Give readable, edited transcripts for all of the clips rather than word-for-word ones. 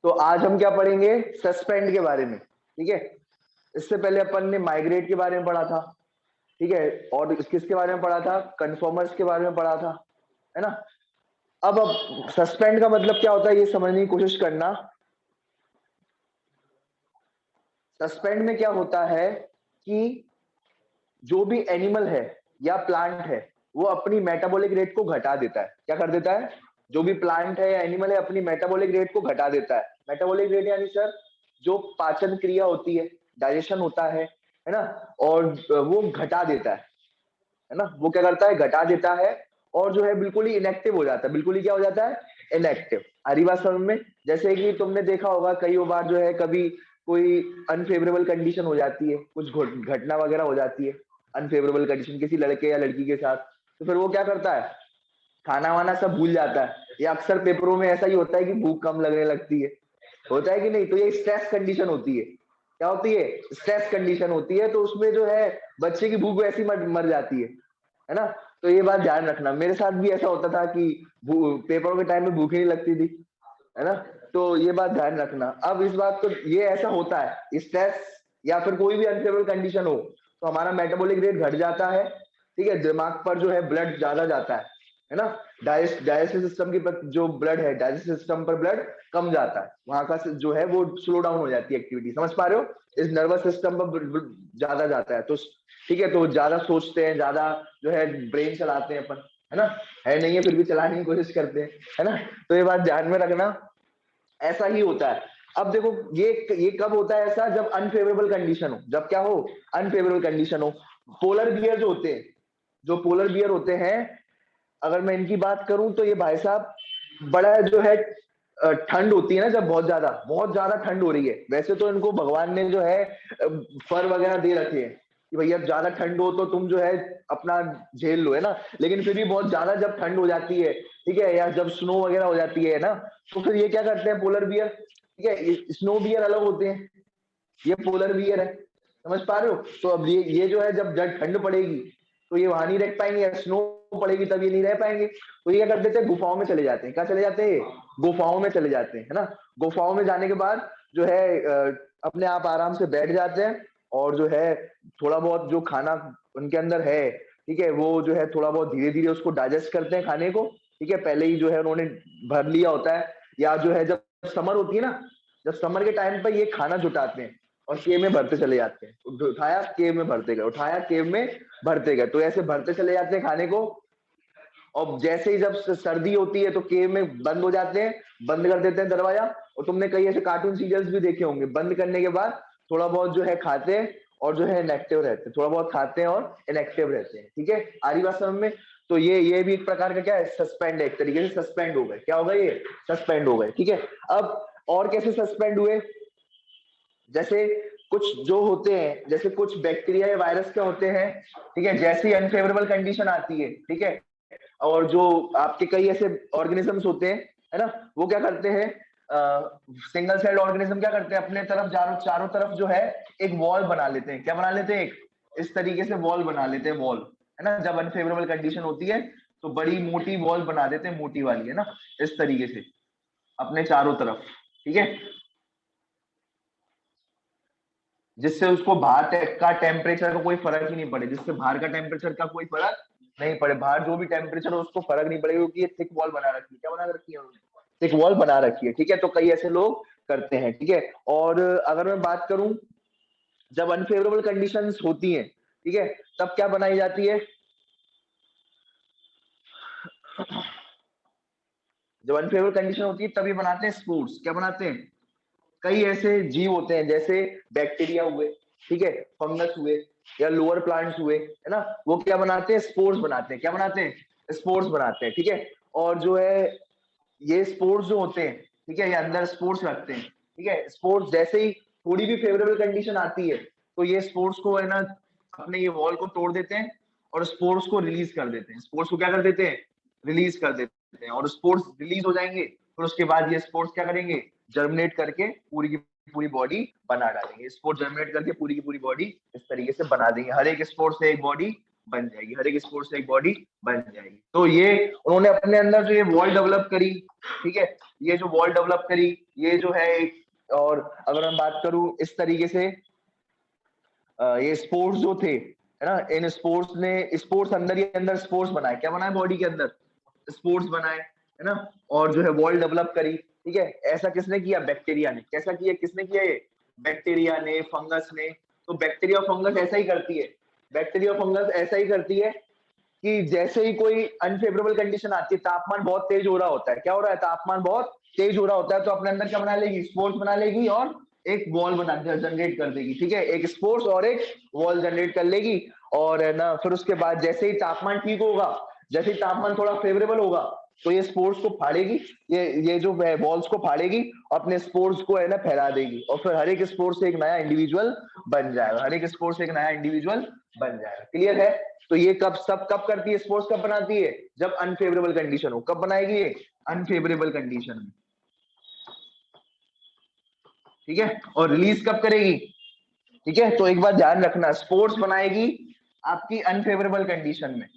तो आज हम क्या पढ़ेंगे, सस्पेंड के बारे में, ठीक है। इससे पहले अपन ने माइग्रेट के बारे में पढ़ा था, ठीक है, और किसके बारे में पढ़ा था, कन्फर्मर्स के बारे में पढ़ा था, है ना। अब सस्पेंड का मतलब क्या होता है ये समझने की कोशिश करना। सस्पेंड में क्या होता है कि जो भी एनिमल है या प्लांट है वो अपनी मेटाबॉलिक रेट को घटा देता है। क्या कर देता है, जो भी प्लांट है या एनिमल है अपनी मेटाबॉलिक रेट को घटा देता है। मेटाबॉलिक रेट यानी सर जो पाचन क्रिया होती है, डाइजेशन होता है ना, और वो घटा देता है ना, वो क्या करता है, घटा देता है, और जो है बिल्कुल ही इनएक्टिव हो जाता है। बिल्कुल ही क्या हो जाता है, इनएक्टिव। हरी बात समझ में। जैसे कि तुमने देखा होगा कई बार जो है कभी कोई अनफेवरेबल कंडीशन हो जाती है, कुछ घटना वगैरह हो जाती है, अनफेवरेबल कंडीशन किसी लड़के या लड़की के साथ, तो फिर वो क्या करता है, खाना वाना सब भूल जाता है। या अक्सर पेपरों में ऐसा ही होता है कि भूख कम लगने लगती है, होता है कि नहीं। तो ये स्ट्रेस कंडीशन होती है। क्या होती है, स्ट्रेस कंडीशन होती है। तो उसमें जो है बच्चे की भूख वैसी मर जाती है ना। तो ये बात ध्यान रखना, मेरे साथ भी ऐसा होता था कि पेपरों के टाइम में भूख ही नहीं लगती थी, है ना। तो ये बात ध्यान रखना। अब इस बात तो ये ऐसा होता है, स्ट्रेस या फिर कोई भी अनफेवरेबल कंडीशन हो तो हमारा मेटाबॉलिक रेट घट जाता है, ठीक है। दिमाग पर जो है ब्लड ज्यादा जाता है ना। डाइजेस्टिव सिस्टम की जो ब्लड है, डाइजेस्टिव सिस्टम पर ब्लड कम जाता है, वहां का जो है वो स्लो डाउन हो जाती है एक्टिविटी, समझ पा रहे हो। इस नर्वस सिस्टम पर ज्यादा जाता है, तो ठीक है, तो ज्यादा सोचते हैं, ज्यादा जो है ब्रेन चलाते हैं अपन, है ना। है नहीं है फिर भी चलाने की कोशिश करते हैं, है ना। तो ये बात ध्यान में रखना, ऐसा ही होता है। अब देखो ये कब होता है ऐसा, जब अनफेवरेबल कंडीशन हो। जब क्या हो, अनफेवरेबल कंडीशन हो। पोलर बियर जो होते हैं, जो पोलर बियर होते हैं, अगर मैं इनकी बात करूं तो ये भाई साहब बड़ा जो है ठंड होती है ना, जब बहुत ज्यादा ठंड हो रही है, वैसे तो इनको भगवान ने जो है फर वगैरह दे रखे हैं कि भैया ज्यादा ठंड हो तो तुम जो है अपना झेल लो, है ना। लेकिन फिर भी बहुत ज्यादा जब ठंड हो जाती है, ठीक है, या जब स्नो वगैरह हो जाती है ना, तो फिर ये क्या करते हैं पोलर बियर, ठीक है, स्नो बियर अलग होते हैं, ये पोलर बियर है, समझ पा रहे हो। तो अब ये जो है जब ठंड पड़ेगी तो ये वहां नहीं रह पाएंगे, या स्नो पड़ेगी तब ये नहीं रह पाएंगे, तो ये क्या कर देते हैं, गुफाओं में चले जाते हैं। क्या चले जाते हैं, गुफाओं में चले जाते हैं, है ना। गुफाओं में जाने के बाद जो है अपने आप आराम से बैठ जाते हैं, और जो है थोड़ा बहुत जो खाना उनके अंदर है, ठीक है, वो जो है थोड़ा बहुत धीरे धीरे उसको डाइजेस्ट करते हैं खाने को, ठीक है। पहले ही जो है उन्होंने भर लिया होता है, या जो है जब समर होती है ना, जब समर के टाइम पर ये खाना जुटाते हैं और केव में भरते चले जाते हैं। उठाया केव में भरते गए, उठाया केव में भरते गए, तो ऐसे भरते चले जाते हैं खाने को। और जैसे ही जब सर्दी होती है तो केव में बंद हो जाते हैं, बंद कर देते हैं दरवाजा। और तुमने कई ऐसे कार्टून सीरियल्स भी देखे होंगे, बंद करने के बाद थोड़ा बहुत जो है खाते हैं और जो है इनएक्टिव रहते हैं, थोड़ा बहुत खाते हैं और इनएक्टिव रहते हैं, ठीक है। आ रही बात समझ में। तो ये भी एक प्रकार का क्या है, सस्पेंड है, एक तरीके से सस्पेंड हो गए। क्या हो गए, ये सस्पेंड हो गए, ठीक है। अब और कैसे सस्पेंड हुए, जैसे कुछ जो होते हैं, जैसे कुछ बैक्टीरिया या वायरस क्या होते हैं, ठीक है, जैसी अनफेवरेबल कंडीशन आती है, ठीक है, और जो आपके कई ऐसे ऑर्गेनिजम्स होते हैं, है ना, वो क्या करते हैं, सिंगल सेल ऑर्गेनिज्म क्या करते हैं, अपने तरफ चारों तरफ जो है एक वॉल बना लेते हैं। क्या बना लेते हैं, एक इस तरीके से वॉल बना लेते हैं, वॉल, है ना। जब अनफेवरेबल कंडीशन होती है तो बड़ी मोटी वॉल बना देते हैं, मोटी वाली, है ना, इस तरीके से अपने चारों तरफ, ठीक है, जिससे उसको बाहर का टेम्परेचर का कोई फर्क ही नहीं पड़े, जिससे बाहर का टेम्परेचर का कोई फर्क नहीं पड़े, बाहर जो भी टेम्परेचर हो उसको फर्क नहीं पड़ेगा, क्योंकि ये थिक वॉल बना रखी है। क्या बना रखी है उन्होंने, थिक वॉल बना रखी है, ठीक है। तो कई ऐसे लोग करते हैं, ठीक है। और अगर मैं बात करूं, जब अनफेवरेबल कंडीशंस होती हैं, ठीक है, तब क्या बनाई जाती है, जब अनफेवरेबल कंडीशन होती है तब ये बनाते हैं स्पोर्ट्स। क्या बनाते हैं, कई ऐसे जीव होते हैं जैसे बैक्टीरिया हुए, ठीक है, फंगस हुए, या लोअर प्लांट्स हुए, है ना, वो क्या बनाते हैं, स्पोर्स बनाते हैं। क्या बनाते हैं, स्पोर्स बनाते हैं, ठीक है। और जो है ये स्पोर्स जो होते हैं, ठीक है, ये अंदर स्पोर्स रखते हैं, ठीक है। स्पोर्स जैसे ही थोड़ी भी फेवरेबल कंडीशन आती है तो ये स्पोर्स को, है ना, अपने ये वॉल को तोड़ देते हैं और स्पोर्स को रिलीज कर देते हैं। स्पोर्स को क्या कर देते हैं, रिलीज कर देते हैं, और स्पोर्स रिलीज हो जाएंगे, फिर उसके बाद ये स्पोर्स क्या करेंगे, जर्मिनेट करके पूरी की पूरी बॉडी बना डालेंगे। स्पोर्स जर्मिनेट करके पूरी की पूरी बॉडी इस तरीके से बना देंगे, हर एक स्पोर्स से एक बॉडी बन जाएगी, हर एक स्पोर्ट से एक बॉडी बन जाएगी। तो ये उन्होंने अपने अंदर जो ये वॉल डेवलप करी, ठीक है, ये जो वॉल डेवलप करी, ये जो है एक, और अगर मैं बात करूं इस तरीके से, ये स्पोर्ट्स जो थे, है ना, इन स्पोर्ट्स ने, स्पोर्ट्स अंदर ही अंदर स्पोर्ट्स बनाए, क्या बनाए बॉडी के अंदर, स्पोर्ट्स बनाए, है ना, और जो है वॉल डेवलप करी, ठीक है। ऐसा किसने किया, बैक्टीरिया ने। कैसा किया, किसने किया ये, बैक्टीरिया ने, फंगस ने। तो बैक्टीरिया और फंगस ऐसा ही करती है, बैक्टीरिया और फंगस ऐसा ही करती है कि जैसे ही कोई अनफेवरेबल कंडीशन आती है, तापमान बहुत तेज हो रहा होता है, क्या हो रहा है, तापमान बहुत तेज हो रहा होता है, तो अपने अंदर क्या बना लेगी, स्पोर्स बना लेगी और एक वॉल बना जनरेट कर देगी, ठीक है, एक स्पोर्स और एक वॉल जनरेट कर लेगी। और है ना, फिर उसके बाद जैसे ही तापमान ठीक होगा, जैसे ही तापमान थोड़ा फेवरेबल होगा, तो ये स्पोर्स को फाड़ेगी, ये जो वॉल्स को फाड़ेगी, अपने स्पोर्स को है ना फैला देगी, और फिर हर एक स्पोर्स से एक नया इंडिविजुअल बन जाएगा, हर एक स्पोर्स से एक नया इंडिविजुअल बन जाएगा। क्लियर है। तो ये कब करती है, स्पोर्ट्स कब बनाती है, जब अनफेवरेबल कंडीशन हो। कब बनाएगी ये, अनफेवरेबल कंडीशन में, ठीक है। और रिलीज कब करेगी, ठीक है। तो एक बात ध्यान रखना, स्पोर्ट्स बनाएगी आपकी अनफेवरेबल कंडीशन में,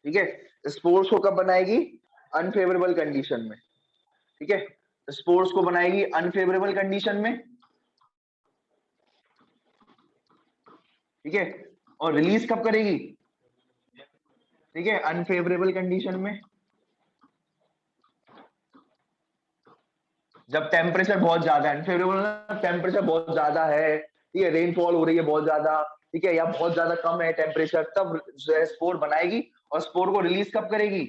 ठीक है। स्पोर्ट्स को कब बनाएगी, अनफेवरेबल कंडीशन में, ठीक है। स्पोर्ट्स को बनाएगी अनफेवरेबल कंडीशन में, ठीक है। और रिलीज कब करेगी, ठीक है, अनफेवरेबल कंडीशन में, जब टेम्परेचर बहुत ज्यादा है, अनफेवरेबल टेम्परेचर बहुत ज्यादा है, ठीक है, रेनफॉल हो रही है बहुत ज्यादा, ठीक है, या बहुत ज्यादा कम है टेम्परेचर, तब स्पोर बनाएगी। और स्पोर को रिलीज कब करेगी,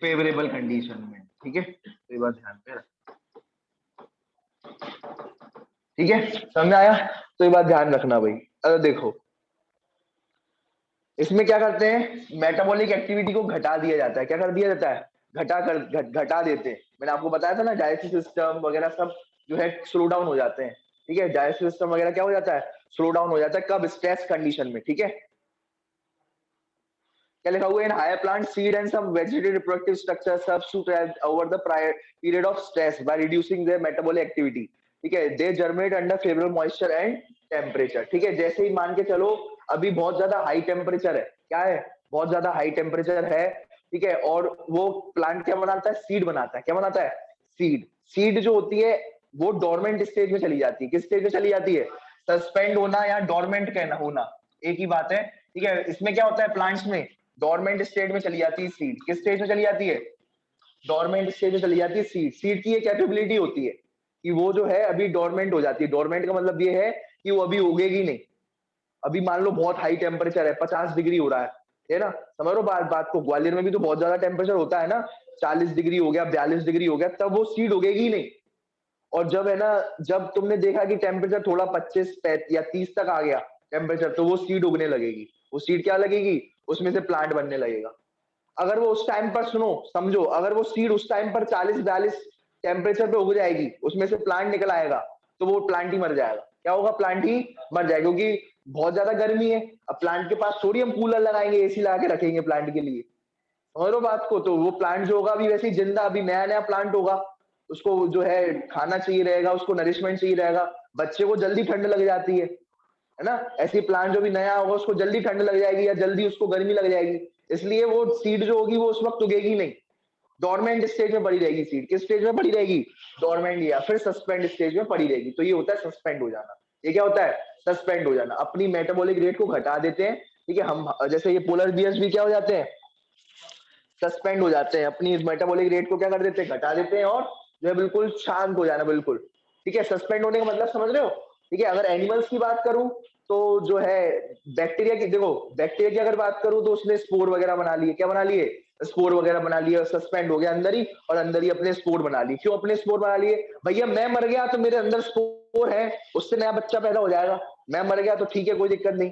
फेवरेबल कंडीशन में, ठीक है। तो ये बात ध्यान पे रख, ठीक है, समझ आया। तो ये बात ध्यान रखना भाई। अगर देखो इसमें क्या करते हैं, मेटाबॉलिक एक्टिविटी को घटा दिया जाता है, क्या कर दिया जाता है, घटा देते हैं। मैंने आपको बताया था ना, डाइजेस्टिव सिस्टम वगैरह सब जो है स्लो डाउन हो जाते हैं, ठीक है, डाइजेस्टिव सिस्टम वगैरह क्या हो जाता है, स्लो डाउन हो जाता है, कब, स्ट्रेस कंडीशन में, ठीक है। क्या लिखा हुआ है, in higher plant seed and some vegetative reproductive structure substitute over the prior period of stress by reducing their metabolic activity, ठीक है, they germinate under favourable moisture and temperature, ठीक है। जैसे ही मान के चलो अभी बहुत ज्यादा हाई टेम्परेचर है, क्या है, बहुत ज्यादा हाई टेम्परेचर है, ठीक है, और वो प्लांट क्या बनाता है, सीड बनाता है, क्या बनाता है, सीड। सीड जो होती है वो डोरमेंट स्टेज में चली जाती है, किस स्टेज में चली जाती है, सस्पेंड होना या डोरमेंट कहना होना एक ही बात है, ठीक है। इसमें क्या होता है, प्लांट्स में डोरमेंट स्टेट में चली जाती है सीड, किस स्टेज में चली जाती है, डोरमेंट स्टेज में चली जाती है सीड। सीड की ये कैपेबिलिटी होती है कि वो जो है अभी डोरमेंट हो जाती है, डोरमेंट का मतलब ये है कि वो अभी उगेगी नहीं। अभी मान लो बहुत हाई टेम्परेचर है, 50 डिग्री हो रहा है ना, समझ लो बात को, ग्वालियर में भी तो बहुत ज्यादा टेम्परेचर होता है ना, 40 डिग्री हो गया, 42 डिग्री हो गया, तब वो सीड उगेगी नहीं। और जब है ना, जब तुमने देखा कि टेम्परेचर थोड़ा 25 या 30 तक आ गया टेम्परेचर, तो वो सीड उगने लगेगी, वो सीड क्या लगेगी, उसमें से प्लांट बनने लगेगा। अगर वो उस टाइम पर, सुनो समझो, अगर वो सीड उस टाइम पर 40-42 टेम्परेचर पे उग जाएगी, उसमें से प्लांट निकल आएगा, तो वो प्लांट ही मर जाएगा। क्या होगा, प्लांट ही मर जाएगा, क्योंकि बहुत ज्यादा गर्मी है। अब प्लांट के पास थोड़ी हम कूलर लगाएंगे, एसी लगा के रखेंगे प्लांट के लिए, समझ लो बात को। तो वो प्लांट जो होगा अभी वैसे ही जिंदा, अभी नया नया प्लांट होगा, उसको जो है खाना चाहिए रहेगा, उसको नरिशमेंट चाहिए रहेगा। बच्चे को जल्दी ठंड लग जाती है ना, ऐसी प्लांट जो भी नया होगा उसको जल्दी ठंड लग जाएगी या जल्दी उसको गर्मी लग जाएगी, इसलिए वो सीड जो होगी वो उस वक्त उगेगी नहीं, डोरमेंट स्टेज में पड़ी रहेगी सीड। किस स्टेज में पड़ी रहेगी, डोरमेंट या फिर सस्पेंड स्टेज में पड़ी रहेगी। तो ये होता है सस्पेंड हो जाना। ये क्या होता है, सस्पेंड हो जाना, अपनी मेटाबॉलिक रेट को घटा देते हैं, ठीक है। हम जैसे ये पोलर बियर्स भी क्या हो जाते हैं, सस्पेंड हो जाते हैं, अपनी मेटाबॉलिक रेट को क्या कर देते हैं, घटा देते हैं, और जो है बिल्कुल शांत हो जाना, बिल्कुल, ठीक है। सस्पेंड होने का मतलब समझ रहे हो, ठीक है। अगर एनिमल्स की बात करूं तो जो है बैक्टीरिया की, देखो बैक्टीरिया की अगर बात करूं तो उसने स्पोर वगैरह बना लिए, क्या बना लिए, स्पोर वगैरह बना लिए, सस्पेंड हो गया अंदर ही, और अंदर ही अपने स्पोर बना लिए। क्यों अपने स्पोर बना लिए, भैया मैं मर गया तो मेरे अंदर स्पोर है, उससे नया बच्चा पैदा हो जाएगा, मैं मर गया तो ठीक है, कोई दिक्कत नहीं।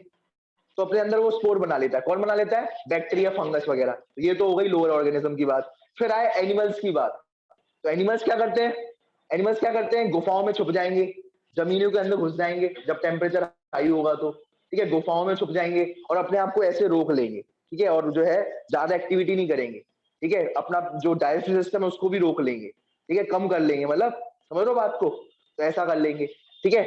तो अपने अंदर वो स्पोर बना लेता है, कौन बना लेता है, बैक्टीरिया, फंगस वगैरह। तो ये तो हो गई लोअर ऑर्गेनिज्म की बात। फिर आए एनिमल्स की बात। तो एनिमल्स क्या करते हैं, एनिमल्स क्या करते हैं, गुफाओं में छुप जाएंगे, जमीनों के अंदर घुस जाएंगे जब टेम्परेचर हाई होगा तो, ठीक है, गुफाओं में छुप जाएंगे और अपने आप को ऐसे रोक लेंगे, ठीक है, और जो है ज्यादा एक्टिविटी नहीं करेंगे, ठीक है, अपना जो डाइजेस्टिव सिस्टम है उसको भी रोक लेंगे, ठीक है, कम कर लेंगे, मतलब समझ लो बात को, तो ऐसा कर लेंगे, ठीक है।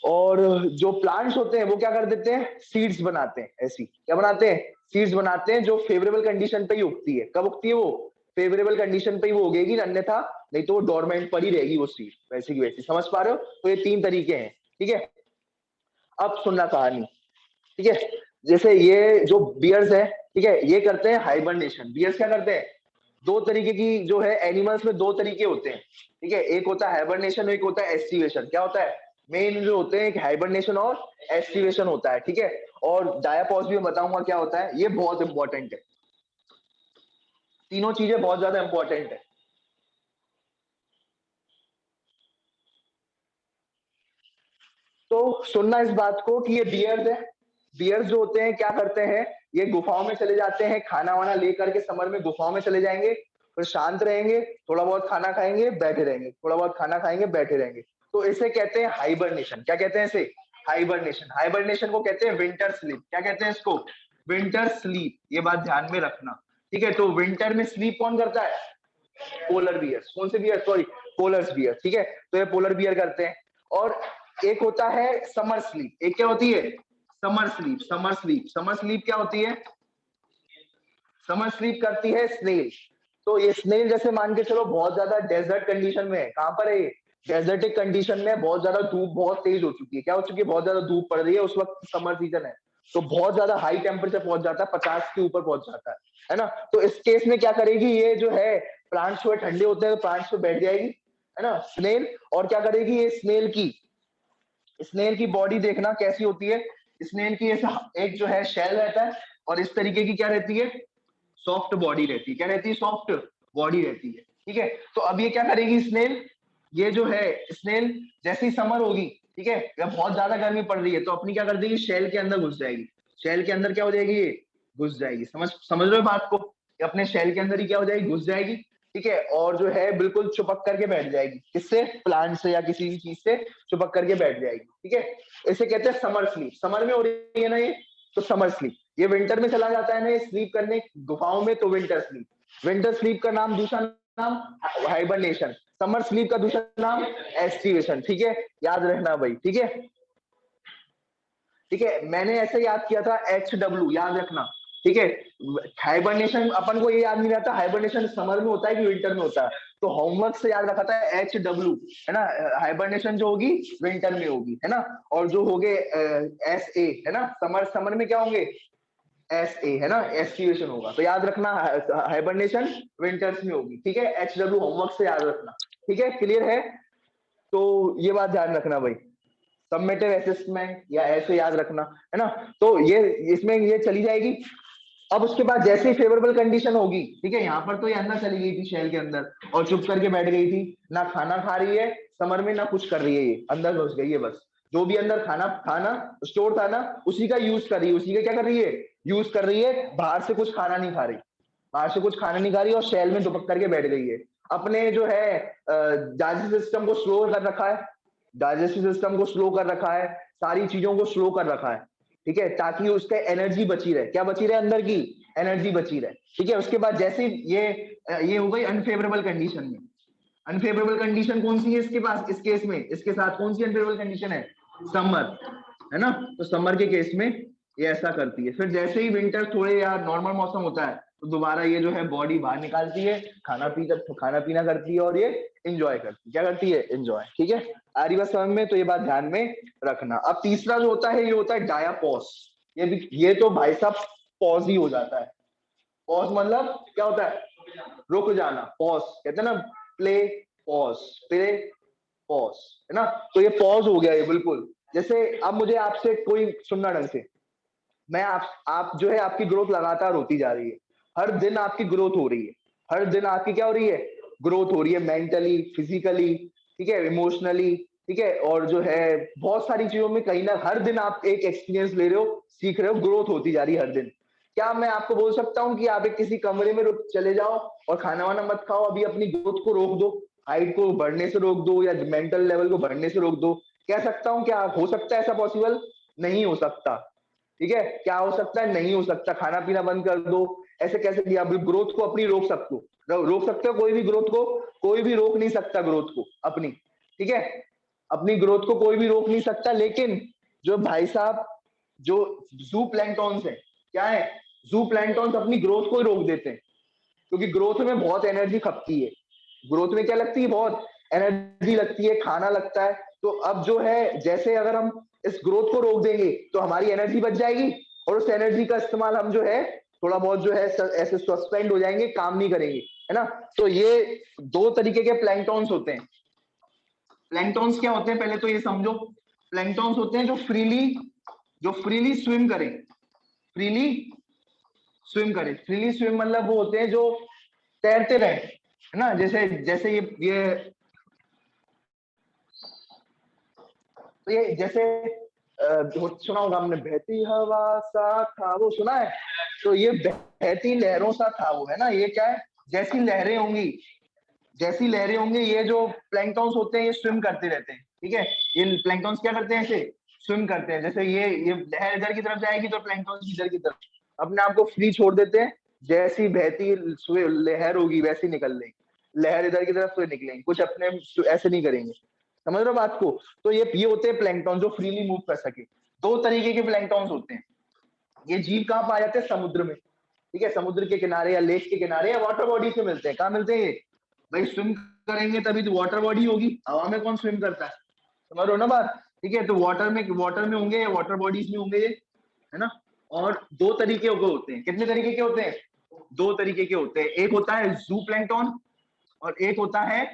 और जो प्लांट्स होते हैं वो क्या कर देते हैं, सीड्स बनाते हैं। ऐसी क्या बनाते हैं, सीड्स बनाते हैं, जो फेवरेबल कंडीशन पे ही उगती है। कब उगती है वो, फेवरेबल कंडीशन पे ही वो उगेगी, अन्यथा नहीं तो वो डोरमेंट पर ही रहेगी वो सीड, वैसी की वैसी। समझ पा रहे हो? तो ये 3 तरीके हैं, ठीक है। अब सुनना कहानी, ठीक है। जैसे ये जो बियर्स है, ठीक है, ये करते हैं हाइबरनेशन। बियर्स क्या करते हैं, 2 तरीके की जो है एनिमल्स में 2 तरीके होते हैं, ठीक है। एक होता है हाइबरनेशन, एक होता है एस्टिवेशन। क्या होता है, मेन जो होते हैं, एक हाइबरनेशन और एस्टिवेशन होता है, ठीक है। और डायापॉज भी मैं बताऊंगा क्या होता है, ये बहुत इंपॉर्टेंट है। तीनों चीजें बहुत ज्यादा इंपॉर्टेंट है। तो सुनना इस बात को कि ये बियर्स है, बियर्स जो होते हैं क्या करते हैं, ये गुफाओं में चले जाते हैं, खाना वाना लेकर के समर में गुफाओं में चले जाएंगे, फिर शांत रहेंगे, थोड़ा बहुत खाना खाएंगे, बैठे रहेंगे, थोड़ा बहुत खाना खाएंगे, बैठे रहेंगे। तो इसे कहते हैं हाइबरनेशन। क्या कहते हैं इसे, हाइबरनेशन। हाइबरनेशन को कहते हैं विंटर स्लीप। क्या कहते हैं इसको, विंटर स्लीप। ये बात ध्यान में रखना, ठीक है। तो विंटर में स्लीप कौन करता है, पोलर बियर। कौन से बियर, सॉरी, पोलर बियर, ठीक है। तो ये पोलर बियर करते हैं। और एक होता है समर स्लीप। एक क्या होती है, summer sleep. Summer sleep, summer sleep क्या होती है, समर स्लीप करती है स्नेल। तो ये स्नेल जैसे मान के चलो बहुत ज्यादा डेजर्ट कंडीशन में है। कहां पर है ये, डेजर्टिक कंडीशन में। बहुत ज्यादा धूप बहुत तेज हो चुकी है, क्या हो चुकी है, बहुत ज्यादा धूप पड़ रही है, उस वक्त समर सीजन है, तो बहुत ज्यादा हाई टेम्परेचर पहुंच जाता है, 50 के ऊपर पहुंच जाता है ना। तो इस केस में क्या करेगी, ये जो है प्लांट्स जो ठंडे होते हैं तो प्लांट्स पे बैठ जाएगी, है ना, स्नेल। और क्या करेगी ये स्नेल की, स्नेल की बॉडी देखना कैसी होती है। स्नेल की ऐसा एक जो है शेल रहता है, और इस तरीके की क्या रहती है, सॉफ्ट बॉडी रहती है। क्या रहती है, सॉफ्ट बॉडी रहती है, ठीक है। तो अब ये क्या करेगी स्नेल, ये जो है स्नेल जैसे ही समर होगी, ठीक है, या बहुत ज्यादा गर्मी पड़ रही है, तो अपनी क्या कर देगी, शेल के अंदर घुस जाएगी। शेल के अंदर क्या हो जाएगी, ये घुस जाएगी। समझ समझ रहे हो बात को, ये अपने शेल के अंदर ही क्या हो जाएगी, घुस जाएगी, ठीक है। और जो है बिल्कुल चिपक करके बैठ जाएगी, किससे, प्लांट से या किसी भी चीज से चिपक करके बैठ जाएगी, ठीक है। इसे कहते हैं समर स्लीप। समर में हो रही है ना ये, तो समर स्लीप। ये विंटर में चला जाता है ना स्लीप करने गुफाओं में, तो विंटर स्लीप। विंटर स्लीप का नाम, दूसरा नाम हाइबरनेशन। समर स्लीप का दूसरा नाम एस्टिवेशन, ठीक है। याद रखना भाई, ठीक है, ठीक है। मैंने ऐसे याद किया था, HW याद रखना, ठीक है। हाइबरनेशन अपन को ये याद नहीं रहता हाइबरनेशन समर में होता है कि विंटर में होता है, तो होमवर्क से याद रखा था HW, है ना। हाइबरनेशन जो होगी विंटर में होगी, है ना। और जो होगे SA, है ना, समर, समर में क्या होंगे, SA, है ना, एस्टिवेशन होगा। तो याद रखना हाइबरनेशन विंटर्स में होगी, ठीक है। HW होमवर्क से याद रखना, ठीक है, क्लियर है। तो ये बात ध्यान रखना भाई, सबमेटिव असेसमेंट या ऐसे याद रखना, है ना। तो ये इसमें ये चली जाएगी। अब उसके बाद जैसे ही फेवरेबल कंडीशन होगी, ठीक है, यहाँ पर तो ये अंदर चली गई थी शेल के अंदर, और चुप करके बैठ गई थी, ना खाना खा रही है समर में, ना कुछ कर रही है, ये अंदर घुस गई है बस। जो भी अंदर खाना खाना स्टोर था ना, उसी का यूज कर रही है, उसी का क्या कर रही है, यूज कर रही है। बाहर से कुछ खाना नहीं खा रही, बाहर से कुछ खाना नहीं खा रही, और शेल में दुपक करके बैठ गई है। अपने जो है डाइजेस्टिव सिस्टम को स्लो कर रखा है, डाइजेस्टिव सिस्टम को स्लो कर रखा है, सारी चीजों को स्लो कर रखा है, ठीक है, ताकि उसका एनर्जी बची रहे। क्या बची रहे, अंदर की एनर्जी बची रहे, ठीक है। उसके बाद जैसे ये हो गई अनफेवरेबल कंडीशन में। अनफेवरेबल कंडीशन कौन सी है इसके पास, इस केस में इसके साथ कौन सी अनफेवरेबल कंडीशन है, समर, है ना। तो समर के केस में ये ऐसा करती है। फिर जैसे ही विंटर थोड़े या नॉर्मल मौसम होता है, तो दोबारा ये जो है बॉडी बाहर निकालती है, खाना पीना करती है, और ये इंजॉय करती है। क्या करती है, इंजॉय, ठीक है। आ रही बात समझ में, तो ये बात ध्यान में रखना। अब तीसरा जो होता है, ये होता है डायापॉज। ये तो भाई साहब पॉज ही हो जाता है। पॉज मतलब क्या होता है, रुक जाना, पॉज कहते हैं ना, प्ले पॉज, प्ले पॉज, है ना। तो ये पॉज हो गया ये बिल्कुल। जैसे अब मुझे आपसे कोई सुनना ढंग से, मैं आप जो है आपकी ग्रोथ लगातार होती जा रही है, हर दिन आपकी ग्रोथ हो रही है, हर दिन आपकी क्या हो रही है, ग्रोथ हो रही है, मेंटली, फिजिकली, ठीक है, इमोशनली, ठीक है। और जो है बहुत सारी चीजों में कहीं ना हर दिन आप एक एक्सपीरियंस ले रहे हो, सीख रहे हो, ग्रोथ होती जा रही है हर दिन। क्या मैं आपको बोल सकता हूँ कि आप एक किसी कमरे में रुक चले जाओ और खाना वाना मत खाओ, अभी अपनी ग्रोथ को रोक दो, हाइट को बढ़ने से रोक दो, या मेंटल लेवल को बढ़ने से रोक दो? कह सकता हूँ, क्या हो सकता है ऐसा पॉसिबल? नहीं हो सकता, ठीक है। क्या हो सकता है, नहीं हो सकता। खाना पीना बंद कर दो, ऐसे कैसे किया, ग्रोथ को अपनी रोक सकते हो, रोक सकते हो कोई भी ग्रोथ को, कोई भी रोक नहीं सकता ग्रोथ को अपनी, ठीक है। अपनी ग्रोथ को कोई भी रोक नहीं सकता, लेकिन जो भाई साहब जो जू प्लैंक्टॉन्स है, क्या है, जू प्लैंक्टॉन्स अपनी ग्रोथ को ही रोक देते हैं, क्योंकि ग्रोथ में बहुत एनर्जी खपती है। ग्रोथ में क्या लगती है, बहुत एनर्जी लगती है, खाना लगता है। तो अब जो है, जैसे अगर हम इस ग्रोथ को रोक देंगे तो हमारी एनर्जी बच जाएगी, और उस एनर्जी का इस्तेमाल हम जो है थोड़ा बहुत जो है ऐसे सस्पेंड हो जाएंगे, काम नहीं करेंगे, है ना। तो ये दो तरीके के प्लैंक्टॉन्स होते हैं। प्लैंक्टॉन्स क्या होते हैं, पहले तो ये समझो। प्लैंक्टॉन्स होते हैं जो फ्रीली स्विम करें। फ्रीली स्विम करें, फ्रीली स्विम मतलब वो होते हैं जो तैरते रहे, है ना। जैसे जैसे ये तो ये जैसे सुना होगा हमने, बहती हवा सा था, वो सुना है। तो ये बहती लहरों सा था वो, है ना। ये क्या है, जैसी लहरें होंगी, जैसी लहरें होंगी, ये जो प्लैंक्टॉन्स होते हैं ये स्विम करते रहते हैं, ठीक है। ये प्लैंक्टॉन्स क्या करते हैं, ऐसे स्विम करते हैं। जैसे ये लहर इधर की तरफ जाएगी तो प्लैंक्टॉन्स इधर की तरफ अपने आप को फ्री छोड़ देते हैं। जैसी बहती लहर होगी वैसी निकल लेंगे, लहर इधर की तरफ तो निकलेंगे, कुछ अपने ऐसे नहीं करेंगे। समझ रहे हो बात को। तो ये होते हैं प्लैंक्टॉन जो फ्रीली मूव कर सके। दो तरीके के प्लैंक्टॉन्स होते हैं। ये जीव कहाँ पाए जाते हैं, समुद्र में, ठीक है। समुद्र के किनारे या लेक के किनारे या वाटर बॉडी से मिलते हैं। कहाँ मिलते हैं ये, भाई स्विम करेंगे तभी तो वाटर बॉडी होगी, हवा में कौन स्विम करता है, समझ रहे हो ना बात। ठीक है, तो वाटर में होंगे या वाटर बॉडीज में होंगे ये, है ना। और दो तरीके के होते हैं। कितने तरीके के होते हैं, दो तरीके के होते हैं। एक होता है जू प्लैंक्टॉन और एक होता है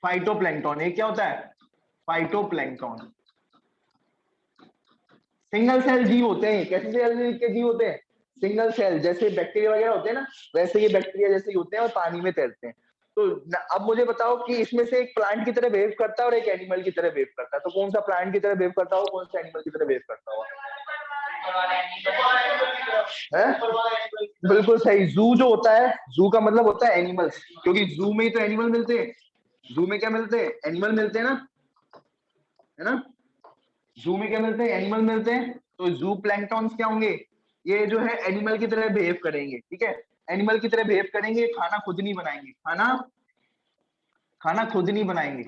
फाइटोप्लैंक्टन। एक क्या होता है, फाइटोप्लैंक्टन। सिंगल सेल जीव होते हैं। कैसे सेल के जीव होते हैं, सिंगल सेल। जैसे बैक्टीरिया वगैरह होते हैं ना, वैसे ये बैक्टीरिया जैसे ही होते हैं और पानी में तैरते हैं। तो अब मुझे बताओ कि इसमें से एक प्लांट की तरह बिहेव करता है और एक एनिमल की तरह बिहेव करता है, तो कौन सा प्लांट की तरह बिहेव करता हो, कौन सा एनिमल की तरह बिहेव करता हो, है। बिल्कुल सही। जू जो होता है, जू का मतलब होता है एनिमल्स, क्योंकि जू में ही तो एनिमल मिलते हैं। जू में क्या मिलते हैं, एनिमल मिलते हैं ना, है ना। जू में क्या मिलते हैं, एनिमल मिलते हैं। तो जू प्लैंक्टॉन्स क्या होंगे, ये जो है एनिमल की तरह बिहेव करेंगे, ठीक है। एनिमल की तरह बिहेव करेंगे, खाना खुद नहीं बनाएंगे, खाना खाना खुद नहीं बनाएंगे।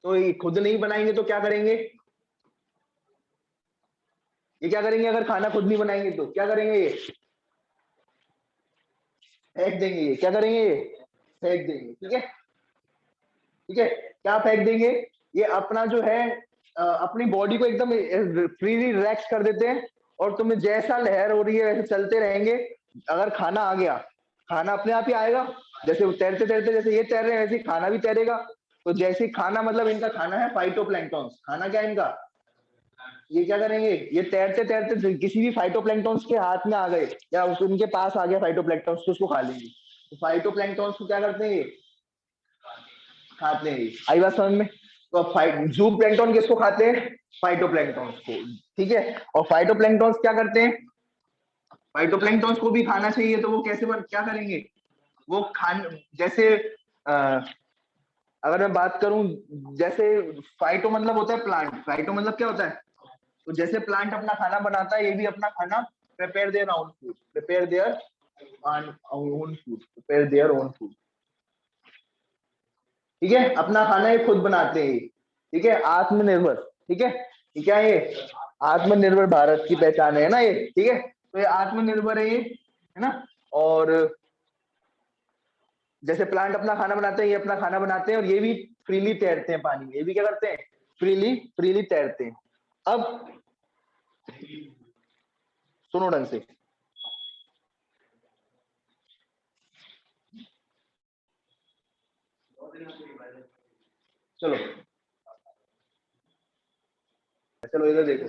तो ये खुद नहीं बनाएंगे तो क्या करेंगे, ये क्या करेंगे, अगर खाना खुद नहीं बनाएंगे तो क्या करेंगे, ये फेंक देंगे। ये क्या करेंगे, ये फेंक देंगे, ठीक है। ठीक है, क्या फेंक देंगे, ये अपना जो है अपनी बॉडी को एकदम फ्रीली रिलैक्स कर देते हैं, और तुम्हें जैसा लहर हो रही है वैसे चलते रहेंगे। अगर खाना आ गया, खाना अपने आप ही आएगा। जैसे तैरते तैरते जैसे ये तैर रहे हैं वैसे ही खाना भी तैरेगा। तो जैसे ही खाना, मतलब इनका खाना है फाइटोप्लैंक्टॉन्स। खाना क्या है इनका, ये क्या करेंगे, ये तैरते तैरते किसी भी फाइटोप्लैंक्टॉन्स के हाथ में आ गए या उनके पास आ गया फाइटोप्लैंक्टॉन्स, तो उसको खा लेंगे। तो फाइटोप्लैंक्टॉन्स को क्या करते हैं, ये खाते हैं। आई बात समझ में। तो अब जू प्लैंक्टन किसको खाते हैं, फाइटोप्लैंक्टॉन्स को, ठीक है। और फाइटोप्लैंक्टॉन्स क्या करते हैं, फाइटोप्लैंक्टॉन्स को भी खाना चाहिए, तो वो कैसे क्या करेंगे, वो खान जैसे अगर मैं बात करूं, जैसे फाइटो मतलब होता है प्लांट, फाइटो मतलब क्या होता है, तो जैसे प्लांट अपना खाना बनाता है, ये भी अपना खाना prepare their own food, prepare their own food, prepare their own food, ठीक है। अपना खाना ये खुद बनाते हैं, ठीक है। आत्मनिर्भर, ठीक है। ये क्या है, ये आत्मनिर्भर भारत की पहचान है ना ये, ठीक है। तो ये आत्मनिर्भर है ये, है ना। और जैसे प्लांट अपना खाना बनाते हैं, ये अपना खाना बनाते हैं, और ये भी फ्रीली तैरते हैं पानी में। ये भी क्या करते हैं, फ्रीली फ्रीली तैरते हैं। अब सुनो ढंग से, चलो चलो इधर देखो।